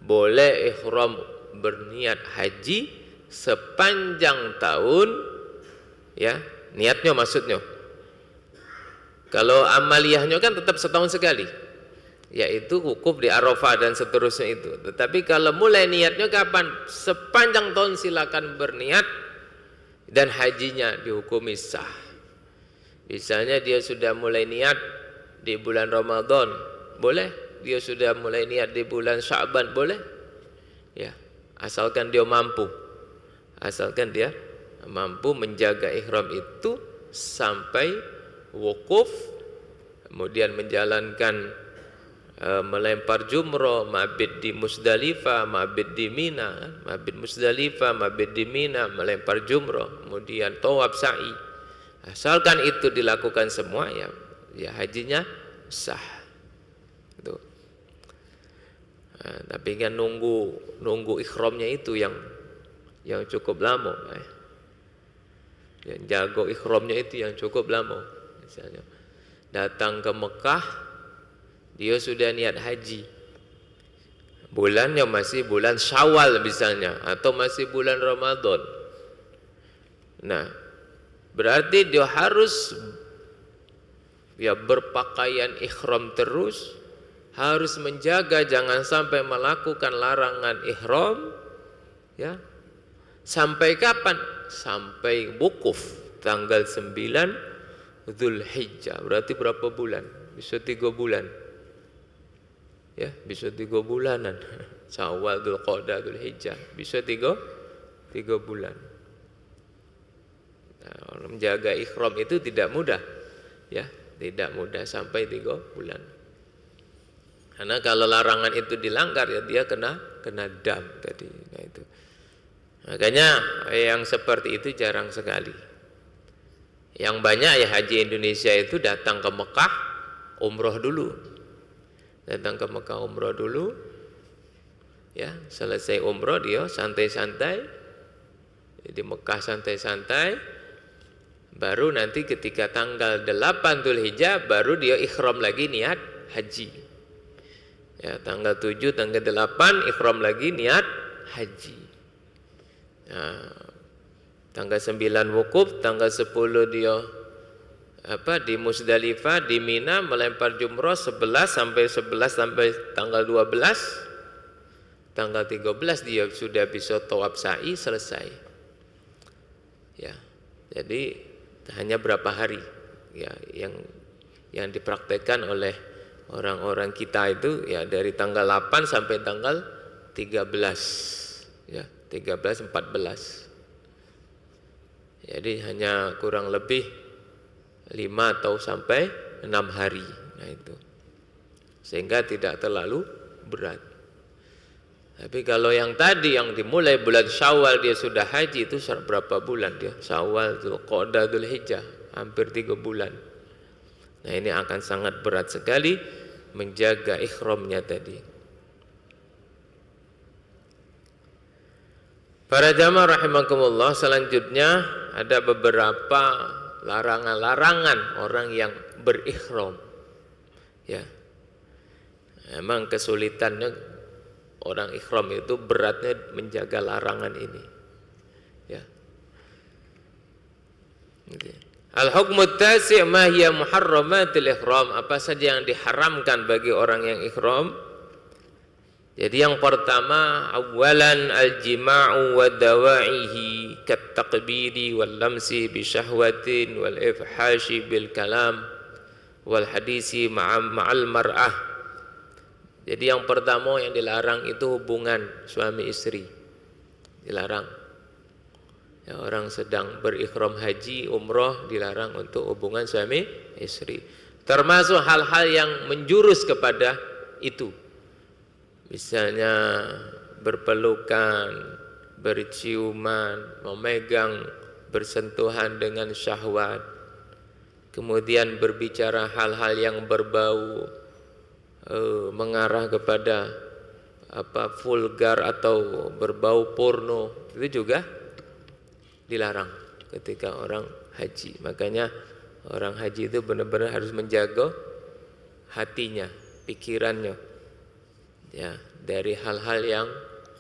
boleh ihram berniat haji sepanjang tahun, ya, niatnya maksudnya. Kalau amaliyahnya kan tetap setahun sekali, yaitu wukuf di Arafah dan seterusnya itu. Tetapi kalau mulai niatnya kapan? Sepanjang tahun silakan berniat dan hajinya dihukumi sah. Misalnya dia sudah mulai niat di bulan Ramadan, boleh. Dia sudah mulai niat di bulan Sya'ban, boleh. Ya, asalkan dia mampu. Asalkan dia mampu menjaga ihram itu sampai wukuf, kemudian menjalankan melempar jumrah, mabit di Musdalifah, mabit di Mina, mabit Musdalifah, mabit di Mina, melempar jumrah, kemudian tawaf sa'i. Asalkan itu dilakukan semua, ya hajinya sah. Itu. Nah, tapi kan nunggu ihramnya itu yang cukup lama. Yang jago ihramnya itu yang cukup lama. Misalnya datang ke Mekah, dia sudah niat haji, bulannya masih bulan Syawal misalnya, atau masih bulan Ramadan. Nah, berarti dia harus berpakaian ihram terus, harus menjaga jangan sampai melakukan larangan ihram, ya. Sampai kapan? Sampai wukuf tanggal 9 Dzulhijjah. Berarti berapa bulan? Bisa 3 bulan. Ya, bisa 3 bulanan. Syawal, Dzulqa'dah, Dzulhijjah, bisa 3 bulan. Nah, menjaga ihram itu tidak mudah. Ya, tidak mudah sampai 3 bulan. Karena kalau larangan itu dilanggar, ya dia kena dam tadi. Nah, itu. Makanya yang seperti itu jarang sekali. Yang banyak ya haji Indonesia itu datang ke Mekah, umroh dulu. Datang ke Mekah umroh dulu, ya, selesai umroh dia santai-santai di Mekah, santai-santai, baru nanti ketika tanggal 8 Dzulhijjah baru dia ihram lagi niat haji. Ya, tanggal 7, tanggal 8 ihram lagi niat haji. Nah, tanggal 9 wukuf, tanggal 10 dia di Musdalifah, di Mina melempar jumrah 11 sampai tanggal 12. Tanggal 13 dia sudah bisa tawaf sa'i, selesai. Ya. Jadi hanya berapa hari ya yang dipraktekkan oleh orang-orang kita itu, ya, dari tanggal 8 sampai tanggal 13. Ya, 13 14. Jadi hanya kurang lebih 5 atau sampai 6 hari. Nah, itu. Sehingga tidak terlalu berat. Tapi kalau yang tadi yang dimulai bulan Syawal dia sudah haji, itu berapa bulan dia? Syawal, Dzulqa'dah, Dzulhijjah, hampir 3 bulan. Nah, ini akan sangat berat sekali menjaga ihramnya tadi. Para jamaah rahimakumullah, selanjutnya ada beberapa larangan-larangan orang yang berihram. Ya. Emang kesulitannya orang ihram itu beratnya menjaga larangan ini. Ya. Al-hukmu tasi' ma hiya muharramatil ihram, apa saja yang diharamkan bagi orang yang ihram. Jadi yang pertama, awalan al-jima'u wa dawa'ihi kat taqbiri wal lamsi bi syahwatin wal ifhashi bil kalam wal hadisi ma'al mar'ah. Jadi yang pertama yang dilarang itu hubungan suami istri. Dilarang. Ya, orang sedang berihram haji, umrah, dilarang untuk hubungan suami istri. Termasuk hal-hal yang menjurus kepada itu. Misalnya berpelukan, berciuman, memegang, bersentuhan dengan syahwat, kemudian berbicara hal-hal yang berbau, mengarah kepada vulgar atau berbau porno, itu juga dilarang ketika orang haji. Makanya orang haji itu benar-benar harus menjaga hatinya, pikirannya, ya, dari hal-hal yang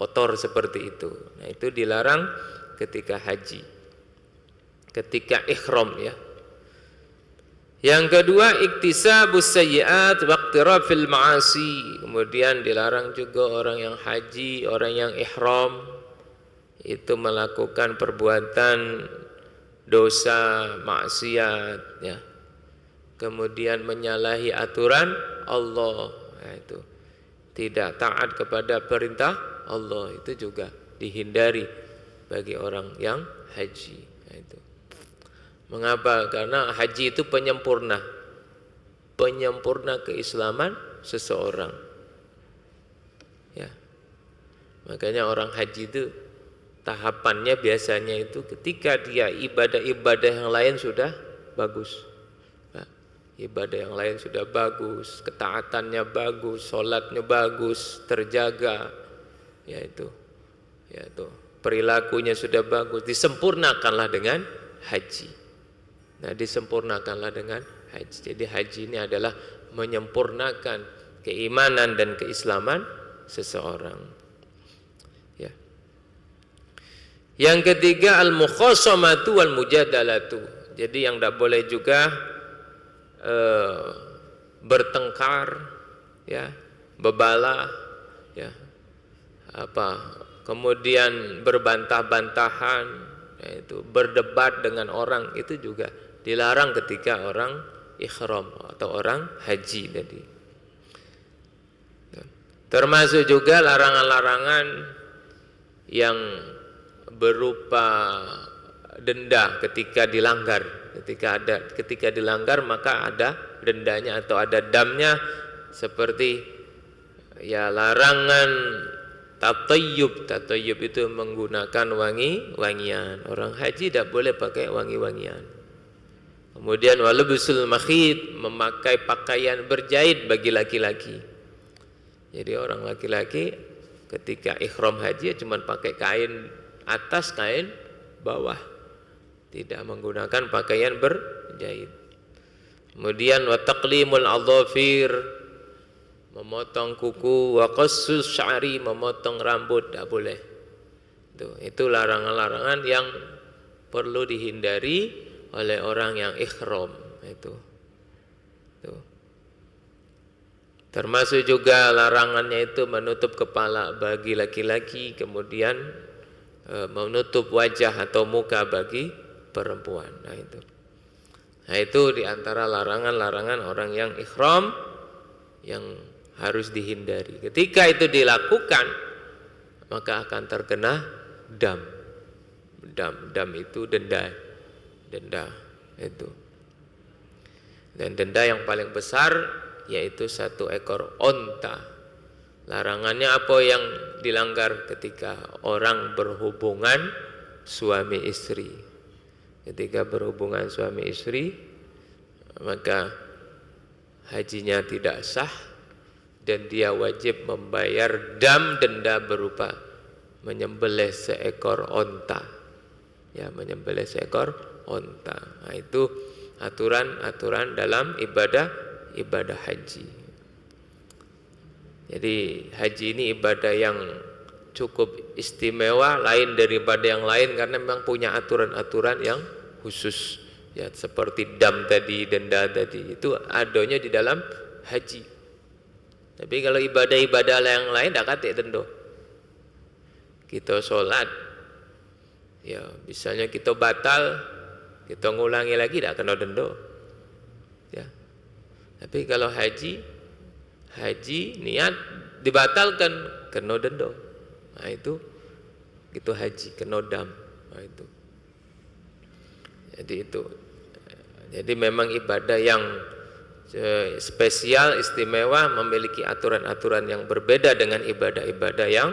kotor seperti itu. Nah, itu dilarang ketika haji, ketika ihram, ya. Yang kedua, iktisabus sayyi'at waqtirafil ma'asi. Kemudian dilarang juga orang yang haji, orang yang ihram itu melakukan perbuatan dosa, maksiat, ya. Kemudian menyalahi aturan Allah, nah, itu tidak taat kepada perintah Allah, itu juga dihindari bagi orang yang haji. Nah, itu. Mengapa? Karena haji itu penyempurna keislaman seseorang. Ya. Makanya orang haji itu tahapannya biasanya itu ketika dia ibadah-ibadah yang lain sudah bagus. Ibadah yang lain sudah bagus, ketaatannya bagus, sholatnya bagus, terjaga, yaitu perilakunya sudah bagus, disempurnakanlah dengan haji. Nah, disempurnakanlah dengan haji. Jadi haji ini adalah menyempurnakan keimanan dan keislaman seseorang. Ya. Yang ketiga, al-mukhasamatu wal mujadalatu. Jadi yang tidak boleh juga bertengkar, ya, bebalah, ya, kemudian berbantah-bantahan, yaitu berdebat dengan orang, itu juga dilarang ketika orang ihram atau orang haji tadi. Termasuk juga larangan-larangan yang berupa denda ketika dilanggar. Ketika dilanggar maka ada dendanya atau ada damnya, seperti ya larangan tatayyub. Tatayyub itu menggunakan wangi-wangian. Orang haji tidak boleh pakai wangi-wangian. Kemudian walubsul makhid, memakai pakaian berjahit bagi laki-laki. Jadi orang laki-laki ketika ihram haji cuma pakai kain atas, kain bawah, tidak menggunakan pakaian berjahit. Kemudian wa taqlimul adhafir, memotong kuku, wa qassus sya'ri, memotong rambut, tidak boleh. Itu larangan-larangan yang perlu dihindari oleh orang yang ihram. Itu. Termasuk juga larangannya itu menutup kepala bagi laki-laki, kemudian menutup wajah atau muka bagi perempuan. Nah itu diantara larangan-larangan orang yang ihram yang harus dihindari. Ketika itu dilakukan maka akan terkena dam. Dam itu denda itu. Dan denda yang paling besar yaitu 1 ekor onta. Larangannya apa yang dilanggar ketika orang berhubungan suami istri. Ketika berhubungan suami istri maka hajinya tidak sah dan dia wajib membayar denda berupa menyembelih seekor onta. Ya, menyembelih seekor onta. Nah, itu aturan-aturan dalam ibadah haji. Jadi haji ini ibadah yang cukup istimewa, lain daripada yang lain karena memang punya aturan-aturan yang khusus. Ya, seperti dam tadi, denda tadi, itu adanya di dalam haji. Tapi kalau ibadah-ibadah yang lain tidak katik denda. Kita sholat, ya misalnya kita batal, kita ngulangi lagi tidak kena denda. Ya. Tapi kalau haji niat dibatalkan kena denda. Nah itu haji kena dam. Nah itu. Jadi memang ibadah yang spesial, istimewa, memiliki aturan-aturan yang berbeda dengan ibadah-ibadah yang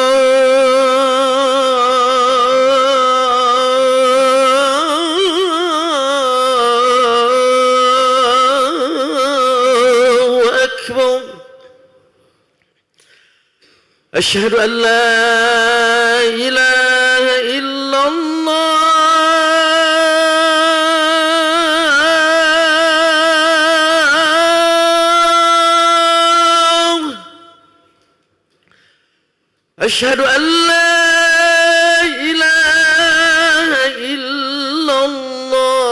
أشهد أن لا إله إلا الله أشهد أن لا إله إلا الله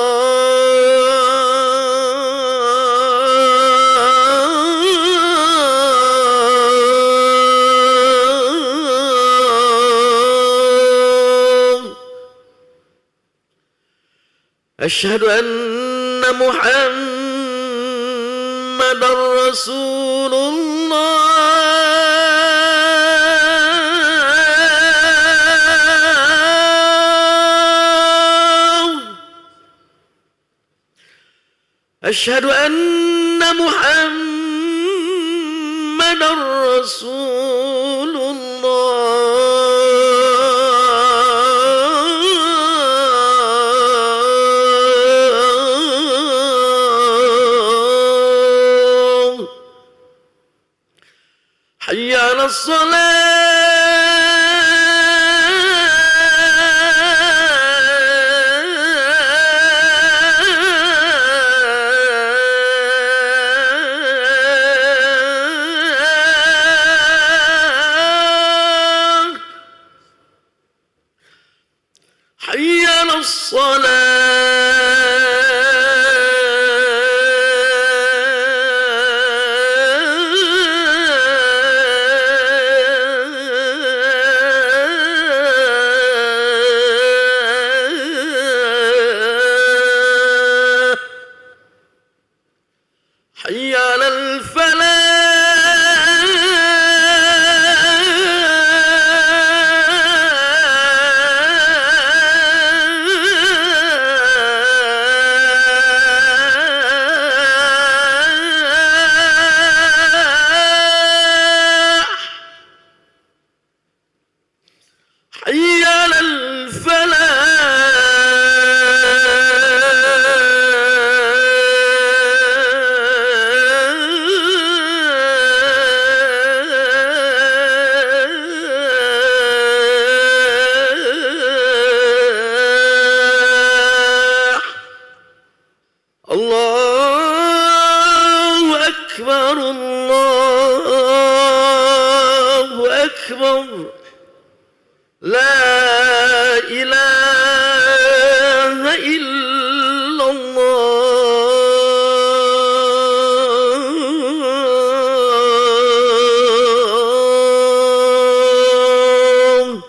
أشهد أن محمدا رسول الله أشهد أن محمدا رسول الله حي على الصلاة حي على الصلاة حي على الفلاح حي على الفلاح الله أكبر الله أكبر لا إله إلا الله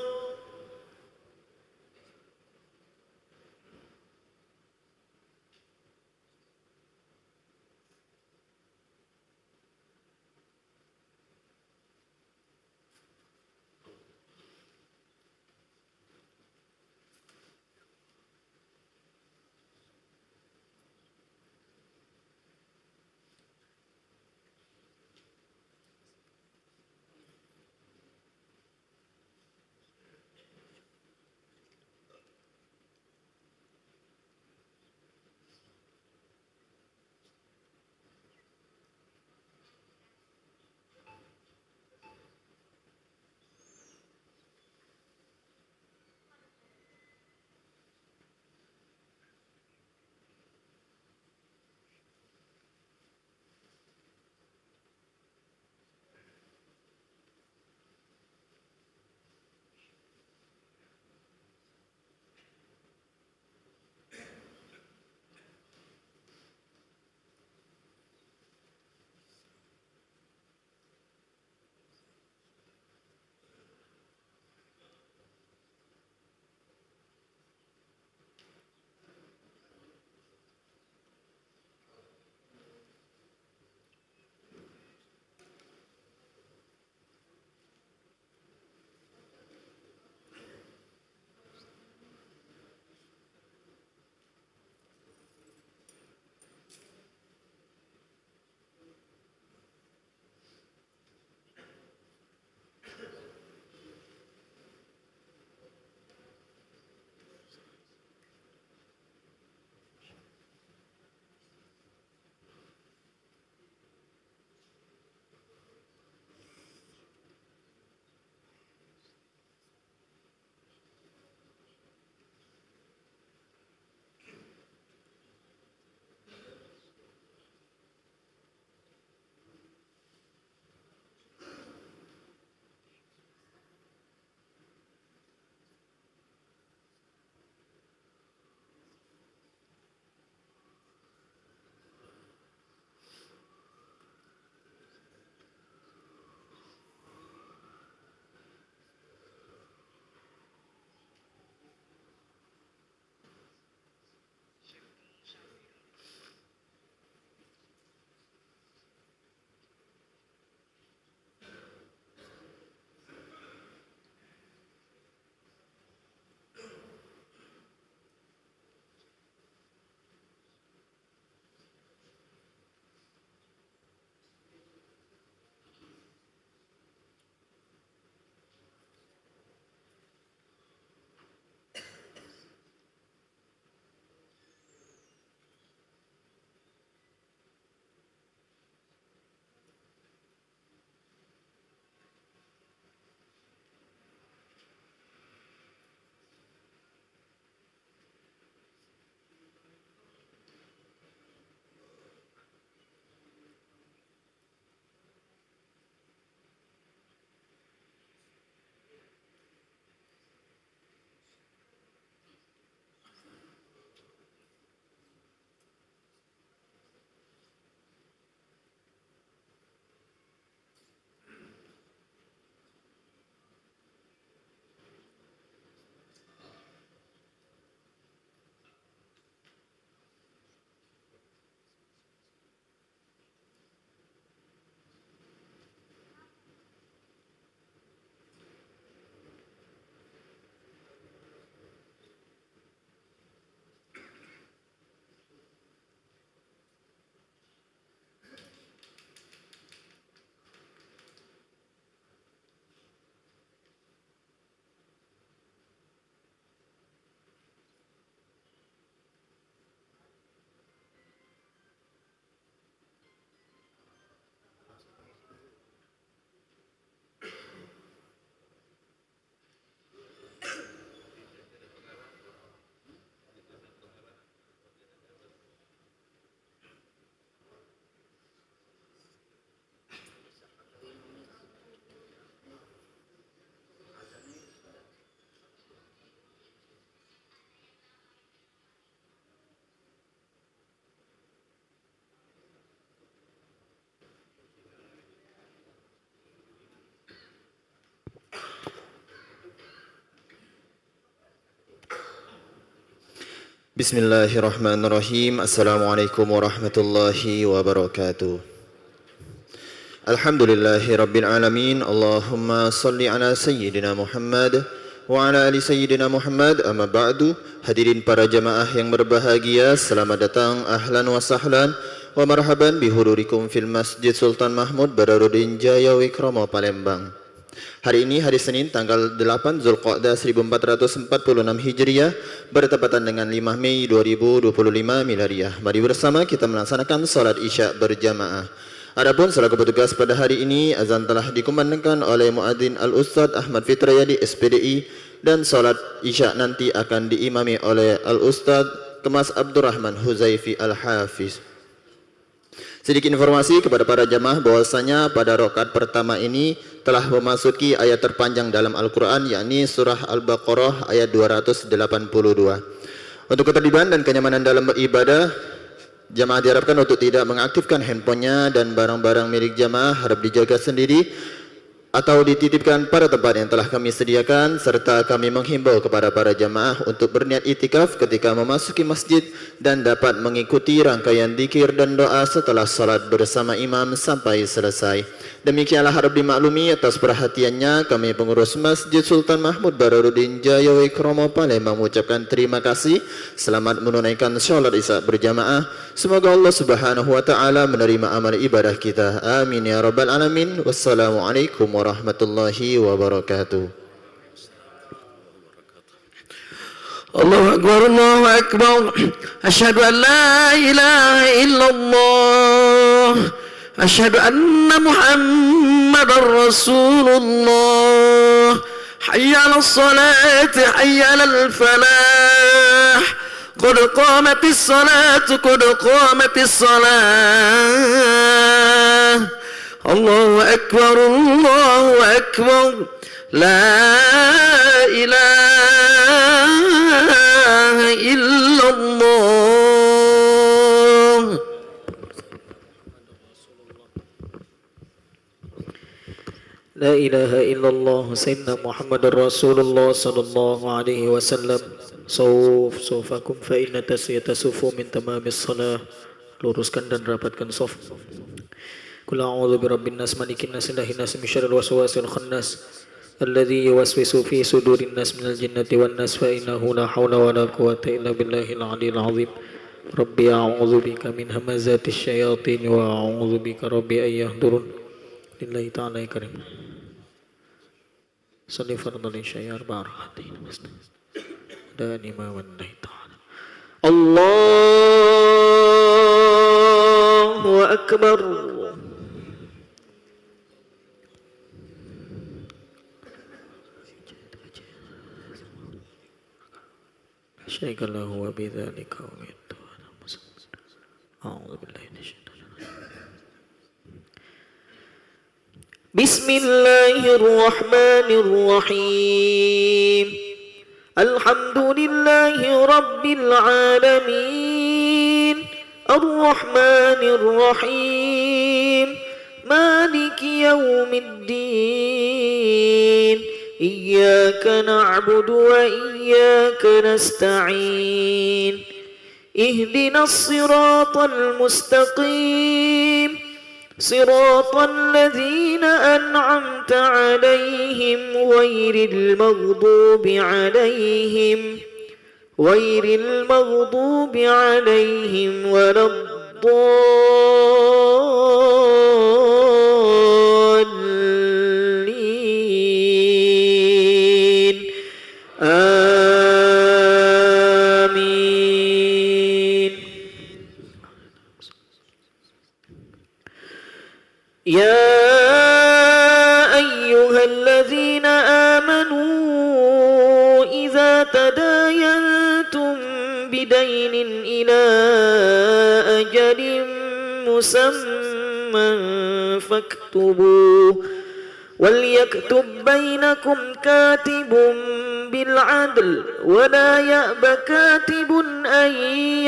Bismillahirrahmanirrahim. Assalamualaikum warahmatullahi wabarakatuh. Alhamdulillahi rabbil alamin. Allahumma salli ala sayyidina Muhammad wa ala ali sayyidina Muhammad. Amma ba'du. Hadirin para jamaah yang berbahagia, selamat datang, ahlan wa sahlan wa marhaban bihudurikum fil Masjid Sultan Mahmud Badarudin Jaya Wikrama Palembang. Hari ini hari Senin tanggal 8 Zulqa'dah 1446 Hijriah bertepatan dengan 5 Mei 2025 Miladiah. Mari bersama kita melaksanakan salat Isya berjamaah. Adapun selaku petugas pada hari ini, azan telah dikumandangkan oleh Muadzin Al-Ustaz Ahmad Fitrayadi SPDI dan salat Isya nanti akan diimami oleh Al-Ustaz Kemas Abdurrahman Huzaifi Al-Hafiz. Sedikit informasi kepada para jamaah bahwasanya pada rakaat pertama ini telah memasuki ayat terpanjang dalam Al-Quran, yakni surah Al-Baqarah ayat 282. Untuk ketertiban dan kenyamanan dalam beribadah, jamaah diharapkan untuk tidak mengaktifkan handphonenya dan barang-barang milik jamaah harap dijaga sendiri atau dititipkan pada tempat yang telah kami sediakan, serta kami menghimbau kepada para jamaah untuk berniat itikaf ketika memasuki masjid dan dapat mengikuti rangkaian zikir dan doa setelah salat bersama imam sampai selesai. Demikianlah harap dimaklumi atas perhatiannya. Kami pengurus Masjid Sultan Mahmud Badarudin Jaya Wikrama Palembang mengucapkan terima kasih. Selamat menunaikan salat Isya berjamaah. Semoga Allah Subhanahu wa taala menerima amal ibadah kita. Amin ya rabbal alamin. Wassalamualaikum warahmatullahi wabarakatuh. Allahu Akbar, Allahu Akbar. Asyhadu an la ilaha illallah. Asyhadu anna Muhammadar Rasulullah. Hayya 'alas salati, hayya 'alal falah. Qad qamatis salatu, qad qamatis salah. Allahu Akbar, Allahu Akbar. La ilaha illallah. La ilaha illallah Sayyidina Muhammadur Rasulullah sallallahu alaihi wasallam. Sufakum fa inna tasiyata sufu min tamamis salah. Luruskan dan rapatkan saf. Qul a'udzu birabbin nas malikin nas ilahin nas min syarril waswasil khannas alladzi yuwaswisu fi sudurin nas minal jinnati wan nas fa innahu la haula wala quwwata illa billahil aliyyil azim. Rabbi a'udzu bika min hamazatis syayatin wa a'udzu bika rabbi ay yahdurun. Lillahi ta'ala karim. Salli fardal isya arba'atin dan imam wallahi ta'ala. Allahu akbar. Syai'an lahu wa bidzalika umirtu. A'udzu billahi minasyaitonir rajim. Bismillahirrahmanirrahim. Alhamdulillahi rabbil alamin. Ar-Rahmanir Rahim. Maliki yaumiddin. Iyyaka na'budu wa iyyaka nasta'in. Ihdinas siratal mustaqim. صراط الذين أنعمت عليهم غير المغضوب عليهم ولا الضالين آمين. يا أيها الذين آمنوا إذا تداينتم بدين إلى أجل مسمى فاكتبوه وليكتب بينكم كاتب بالعدل ولا يأب كاتب أن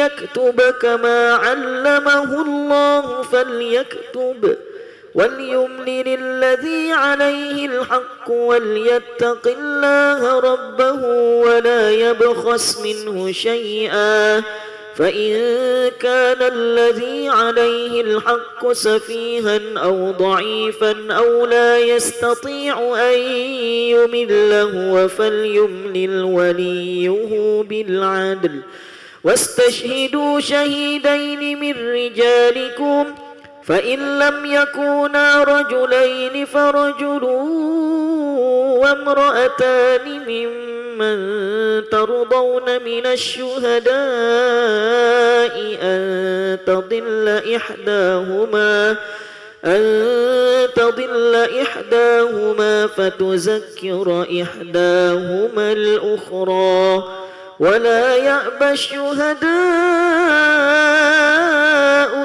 يكتب كما علمه الله فليكتب وليملل الذي عليه الحق وليتق الله ربه ولا يبخس منه شيئا فإن كان الذي عليه الحق سفيها أو ضعيفا أو لا يستطيع أن يمل هو فليملل وليه بالعدل واستشهدوا شهيدين من رجالكم فإن لم يكونا رجلين فرجل وامرأتان ممن ترضون من الشهداء أن تضل إحداهما فتذكر إحداهما الأخرى ولا يأبى الشهداء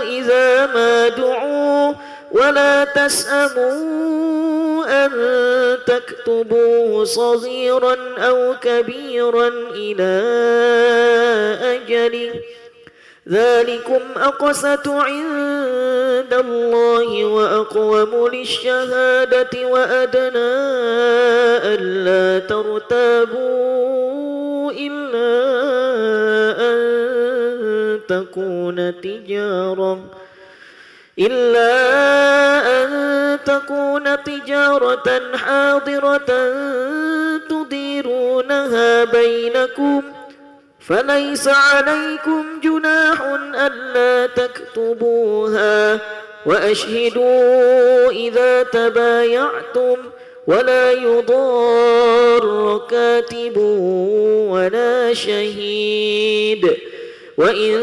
إذا ما دعوا ولا تسأموا أن تكتبوه صغيرا أو كبيرا إلى أجله ذلكم أقسط عند الله وأقوم للشهادة وأدنى ألا ترتابوا إلا أن تكون تجارة حاضرة تديرونها بينكم فليس عليكم جناح ألا تكتبوها وأشهدوا إذا تبايعتم ولا يضار كاتب ولا شهيد وإن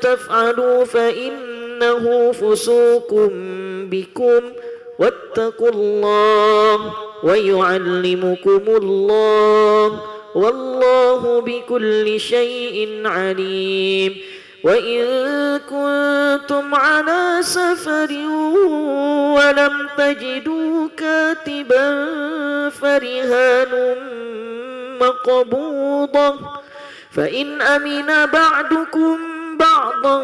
تفعلوا فإنه فسوق بكم واتقوا الله ويعلمكم الله والله بكل شيء عليم وإن كنتم على سفر ولم تجدوا كاتبا فرهان مقبوضة فإن أمن بعضكم بعضا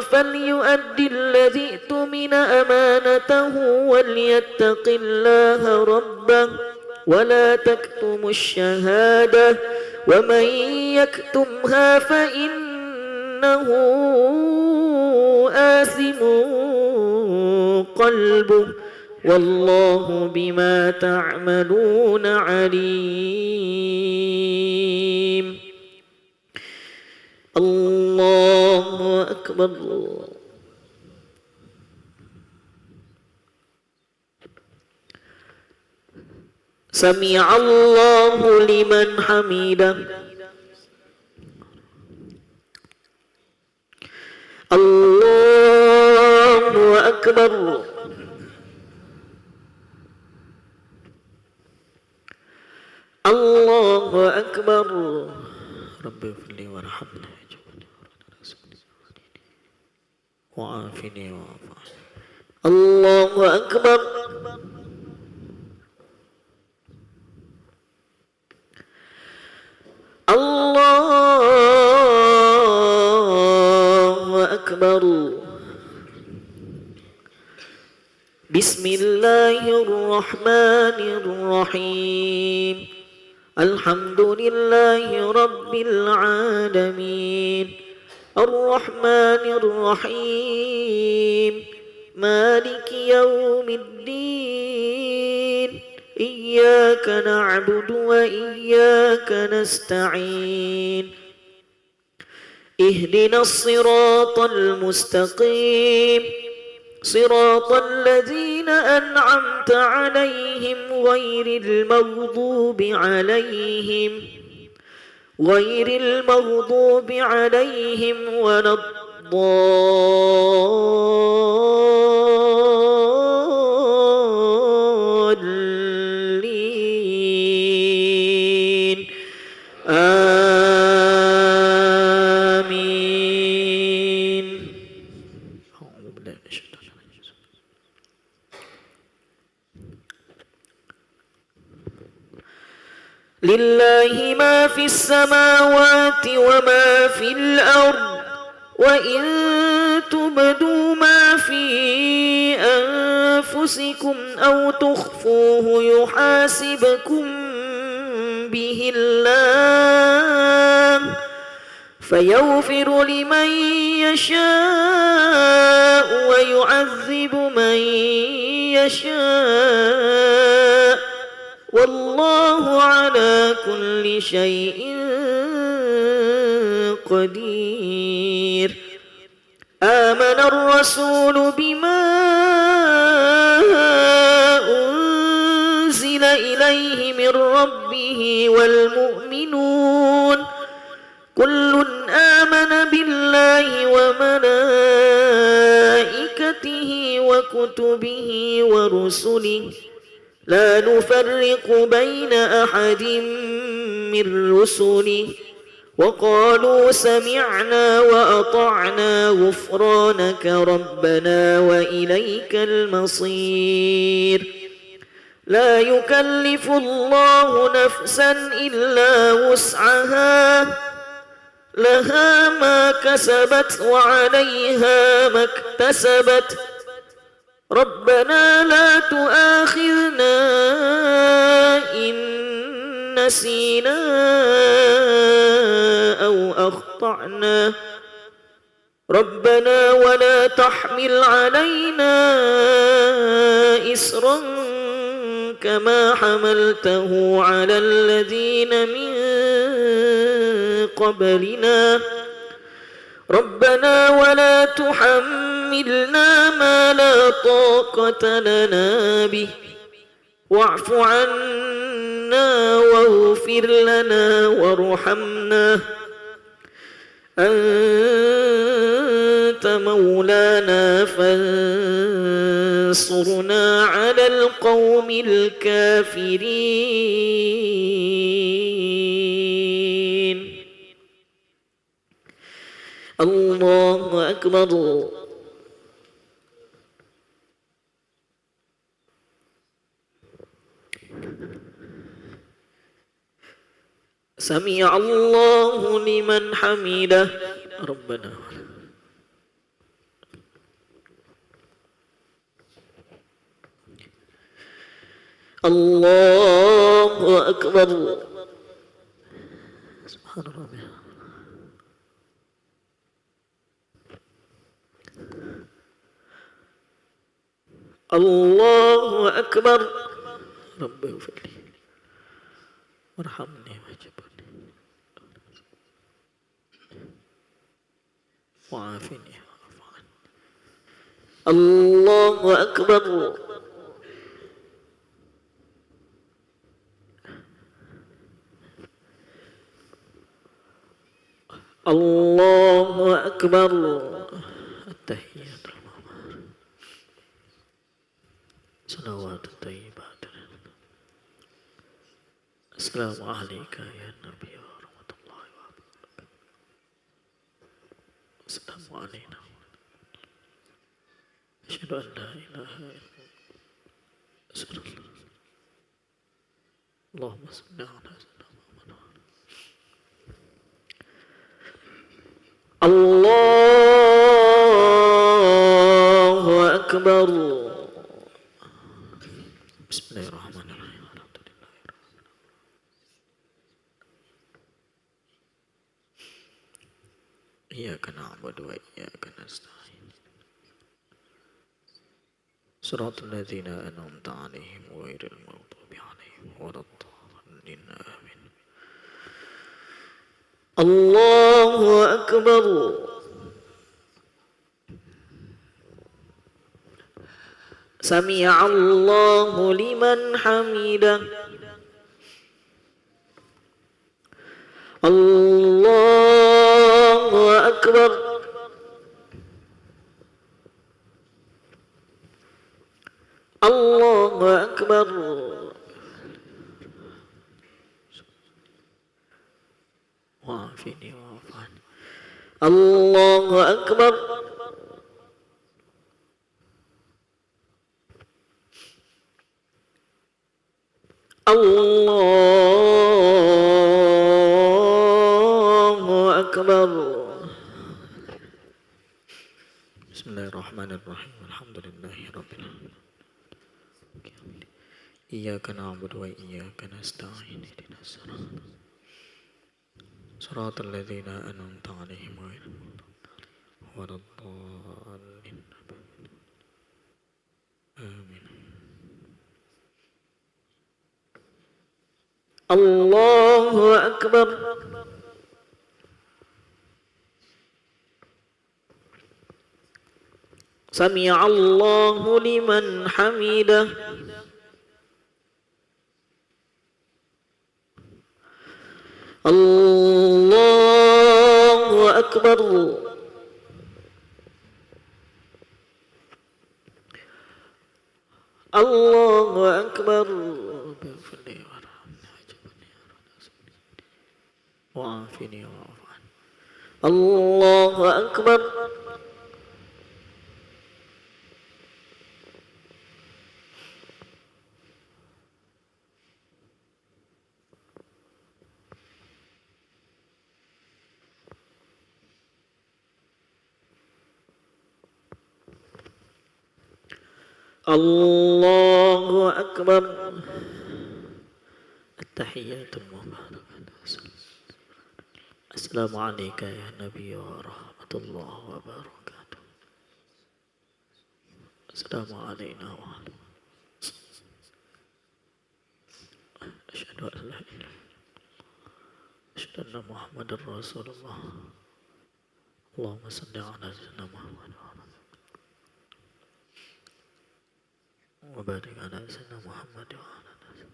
فليؤدي الذي اؤتمن أمانته وليتق الله ربه ولا تكتموا الشهادة ومن يكتمها فإنه آثم قلبه والله بما تعملون عليم الله أكبر سمع الله لمن حمده الله أكبر الله أكبر رب اغفر لي وارحمني وعافني واعف عني الله أكبر الله أكبر بسم الله الرحمن الرحيم الحمد لله رب العالمين الرحمن الرحيم مالك يوم الدين إياك نعبد وإياك نستعين اهدنا الصراط المستقيم صراط الذين أنعمت عليهم غير المغضوب عليهم ولا الضالين آمين أعوذ بالله من الشيطان الرجيم لله ما في السماوات وما في الأرض وإن تبدوا ما في أنفسكم أو تخفوه يحاسبكم به الله فيغفر لمن يشاء ويعذب من يشاء والله على كل شيء قدير. آمن الرسول بما أنزل إليه من ربه والمؤمنون كل آمن بالله وملائكته وكتبه ورسله لا نفرق بين أحد من رسله وقالوا سمعنا وأطعنا غفرانك ربنا وإليك المصير. لا يكلف الله نفسا إلا وسعها لها ما كسبت وعليها ما اكتسبت ربنا لا تؤاخذنا إن نسينا أو أخطأنا ربنا ولا تحمل علينا إصرا كما حملته على الذين من قبلنا ربنا ولا تحملنا ما لا طاقة لنا به واعف عنا واغفر لنا وارحمنا أنت مولانا فانصرنا على القوم الكافرين. الله أكبر. سمع الله لمن حمده ربنا الله أكبر. سبحان ربي. الله أكبر. رب اغفر لي وارحمني واجبرني وعافني واعف عني. الله أكبر. الله أكبر. التحيات صلوات الطيبات. السلام عليك يا نبي ورحمة الله وبركاته. السلام علينا. أشهد أن لا إله إلا الله. اللهم صل على سيدنا محمد. الله أكبر. بسم الله الرحمن الرحيم. الحمد لله إياك نعبد وإياك نستعين صراط الذين أنعمت عليهم غير المغضوب عليهم ولا الضالين آمين. الله أكبر. سمع الله لمن حمده. الله أكبر. الله أكبر. وعافني واعف عني. الله أكبر. الله أكبر. بسم الله الرحمن الرحيم. الحمد لله رب العالمين إياك نعبد وإياك نستعين اهدنا صراط الذين أنعمت عليهم غير المغضوب ولا الضالين آمين. الله أكبر. سمع الله لمن حمده. الله أكبر. الله أكبر. وعافني واعف عني. الله أكبر. الله أكبر. التحيات المباركة. السلام عليك يا نبي ورحمة الله وبركاته. السلام علينا وعلى أشهد أن لا إله أشهد أن محمد رسول الله. اللهم صل على سيدنا محمد وبارك على سيدنا محمد وعلى آله.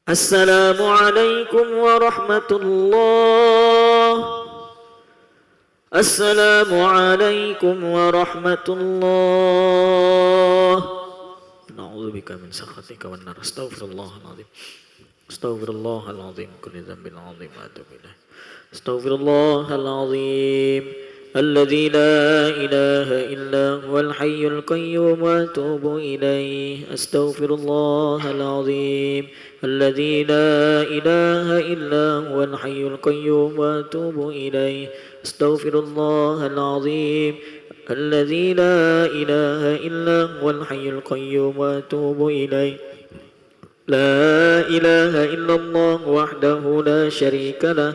السلام عليكم ورحمة الله. السلام عليكم ورحمة الله. نعوذ بك من سخطك والنار. استغفر الله العظيم. استغفر الله العظيم كل ذنب عظيم وأتوب إليه. استغفر الله العظيم الذي لا إله إلا هو الحي القيوم وأتوب إليه. استغفر الله العظيم الذي لا إله إلا هو الحي القيوم وأتوب إليه. استغفر الله العظيم الذي لا إله إلا هو الحي القيوم وأتوب إليه. لا إله إلا الله وحده لا شريك له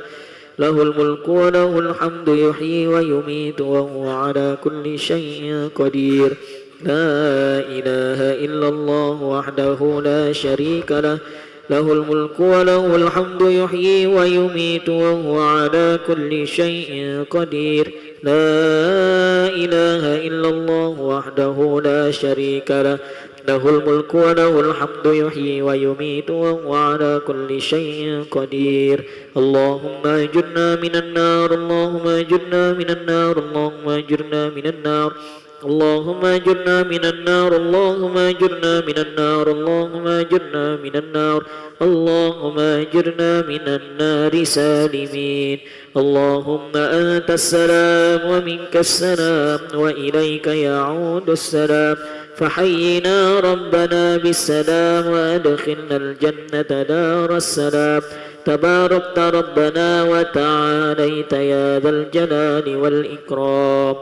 له الملك وله الحمد يحيي ويميت وهو على كل شيء قدير. لا إله إلا الله وحده لا شريك له له الملك وله الحمد يحيي ويميت وهو على كل شيء قدير. لا إله إلا الله وحده لا شريك له له الملك وله الحمد يحيي ويميت وهو على كل شيء قدير. اللهم أجرنا من النار. اللهم أجرنا من النار. اللهم أجرنا من النار. اللهم أجرنا من النار. اللهم أجرنا من النار. اللهم أجرنا من النار. اللهم أجرنا من النار سالمين. اللهم أنت السلام ومنك السلام وإليك يعود السلام. فحينا ربنا بالسلام وأدخلنا الجنة دار السلام. تباركت ربنا وتعاليت يا ذا الجلال والإكرام.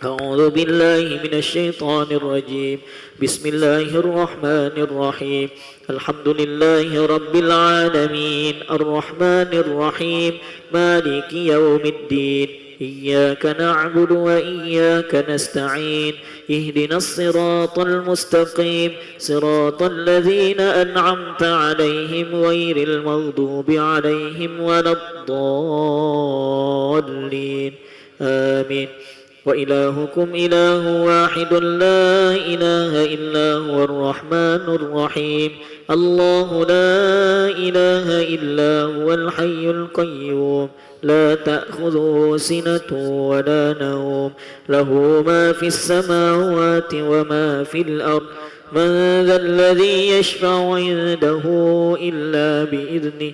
أعوذ بالله من الشيطان الرجيم. بسم الله الرحمن الرحيم. الحمد لله رب العالمين الرحمن الرحيم مالك يوم الدين. إياك نعبد وإياك نستعين. اهدنا الصراط المستقيم صراط الذين أنعمت عليهم غير المغضوب عليهم ولا الضالين آمين. وإلهكم إله واحد لا إله إلا هو الرحمن الرحيم. الله لا إله إلا هو الحي القيوم لا تأخذه سنة ولا نوم له ما في السماوات وما في الأرض. من ذا الذي يشفع عنده إلا بإذنه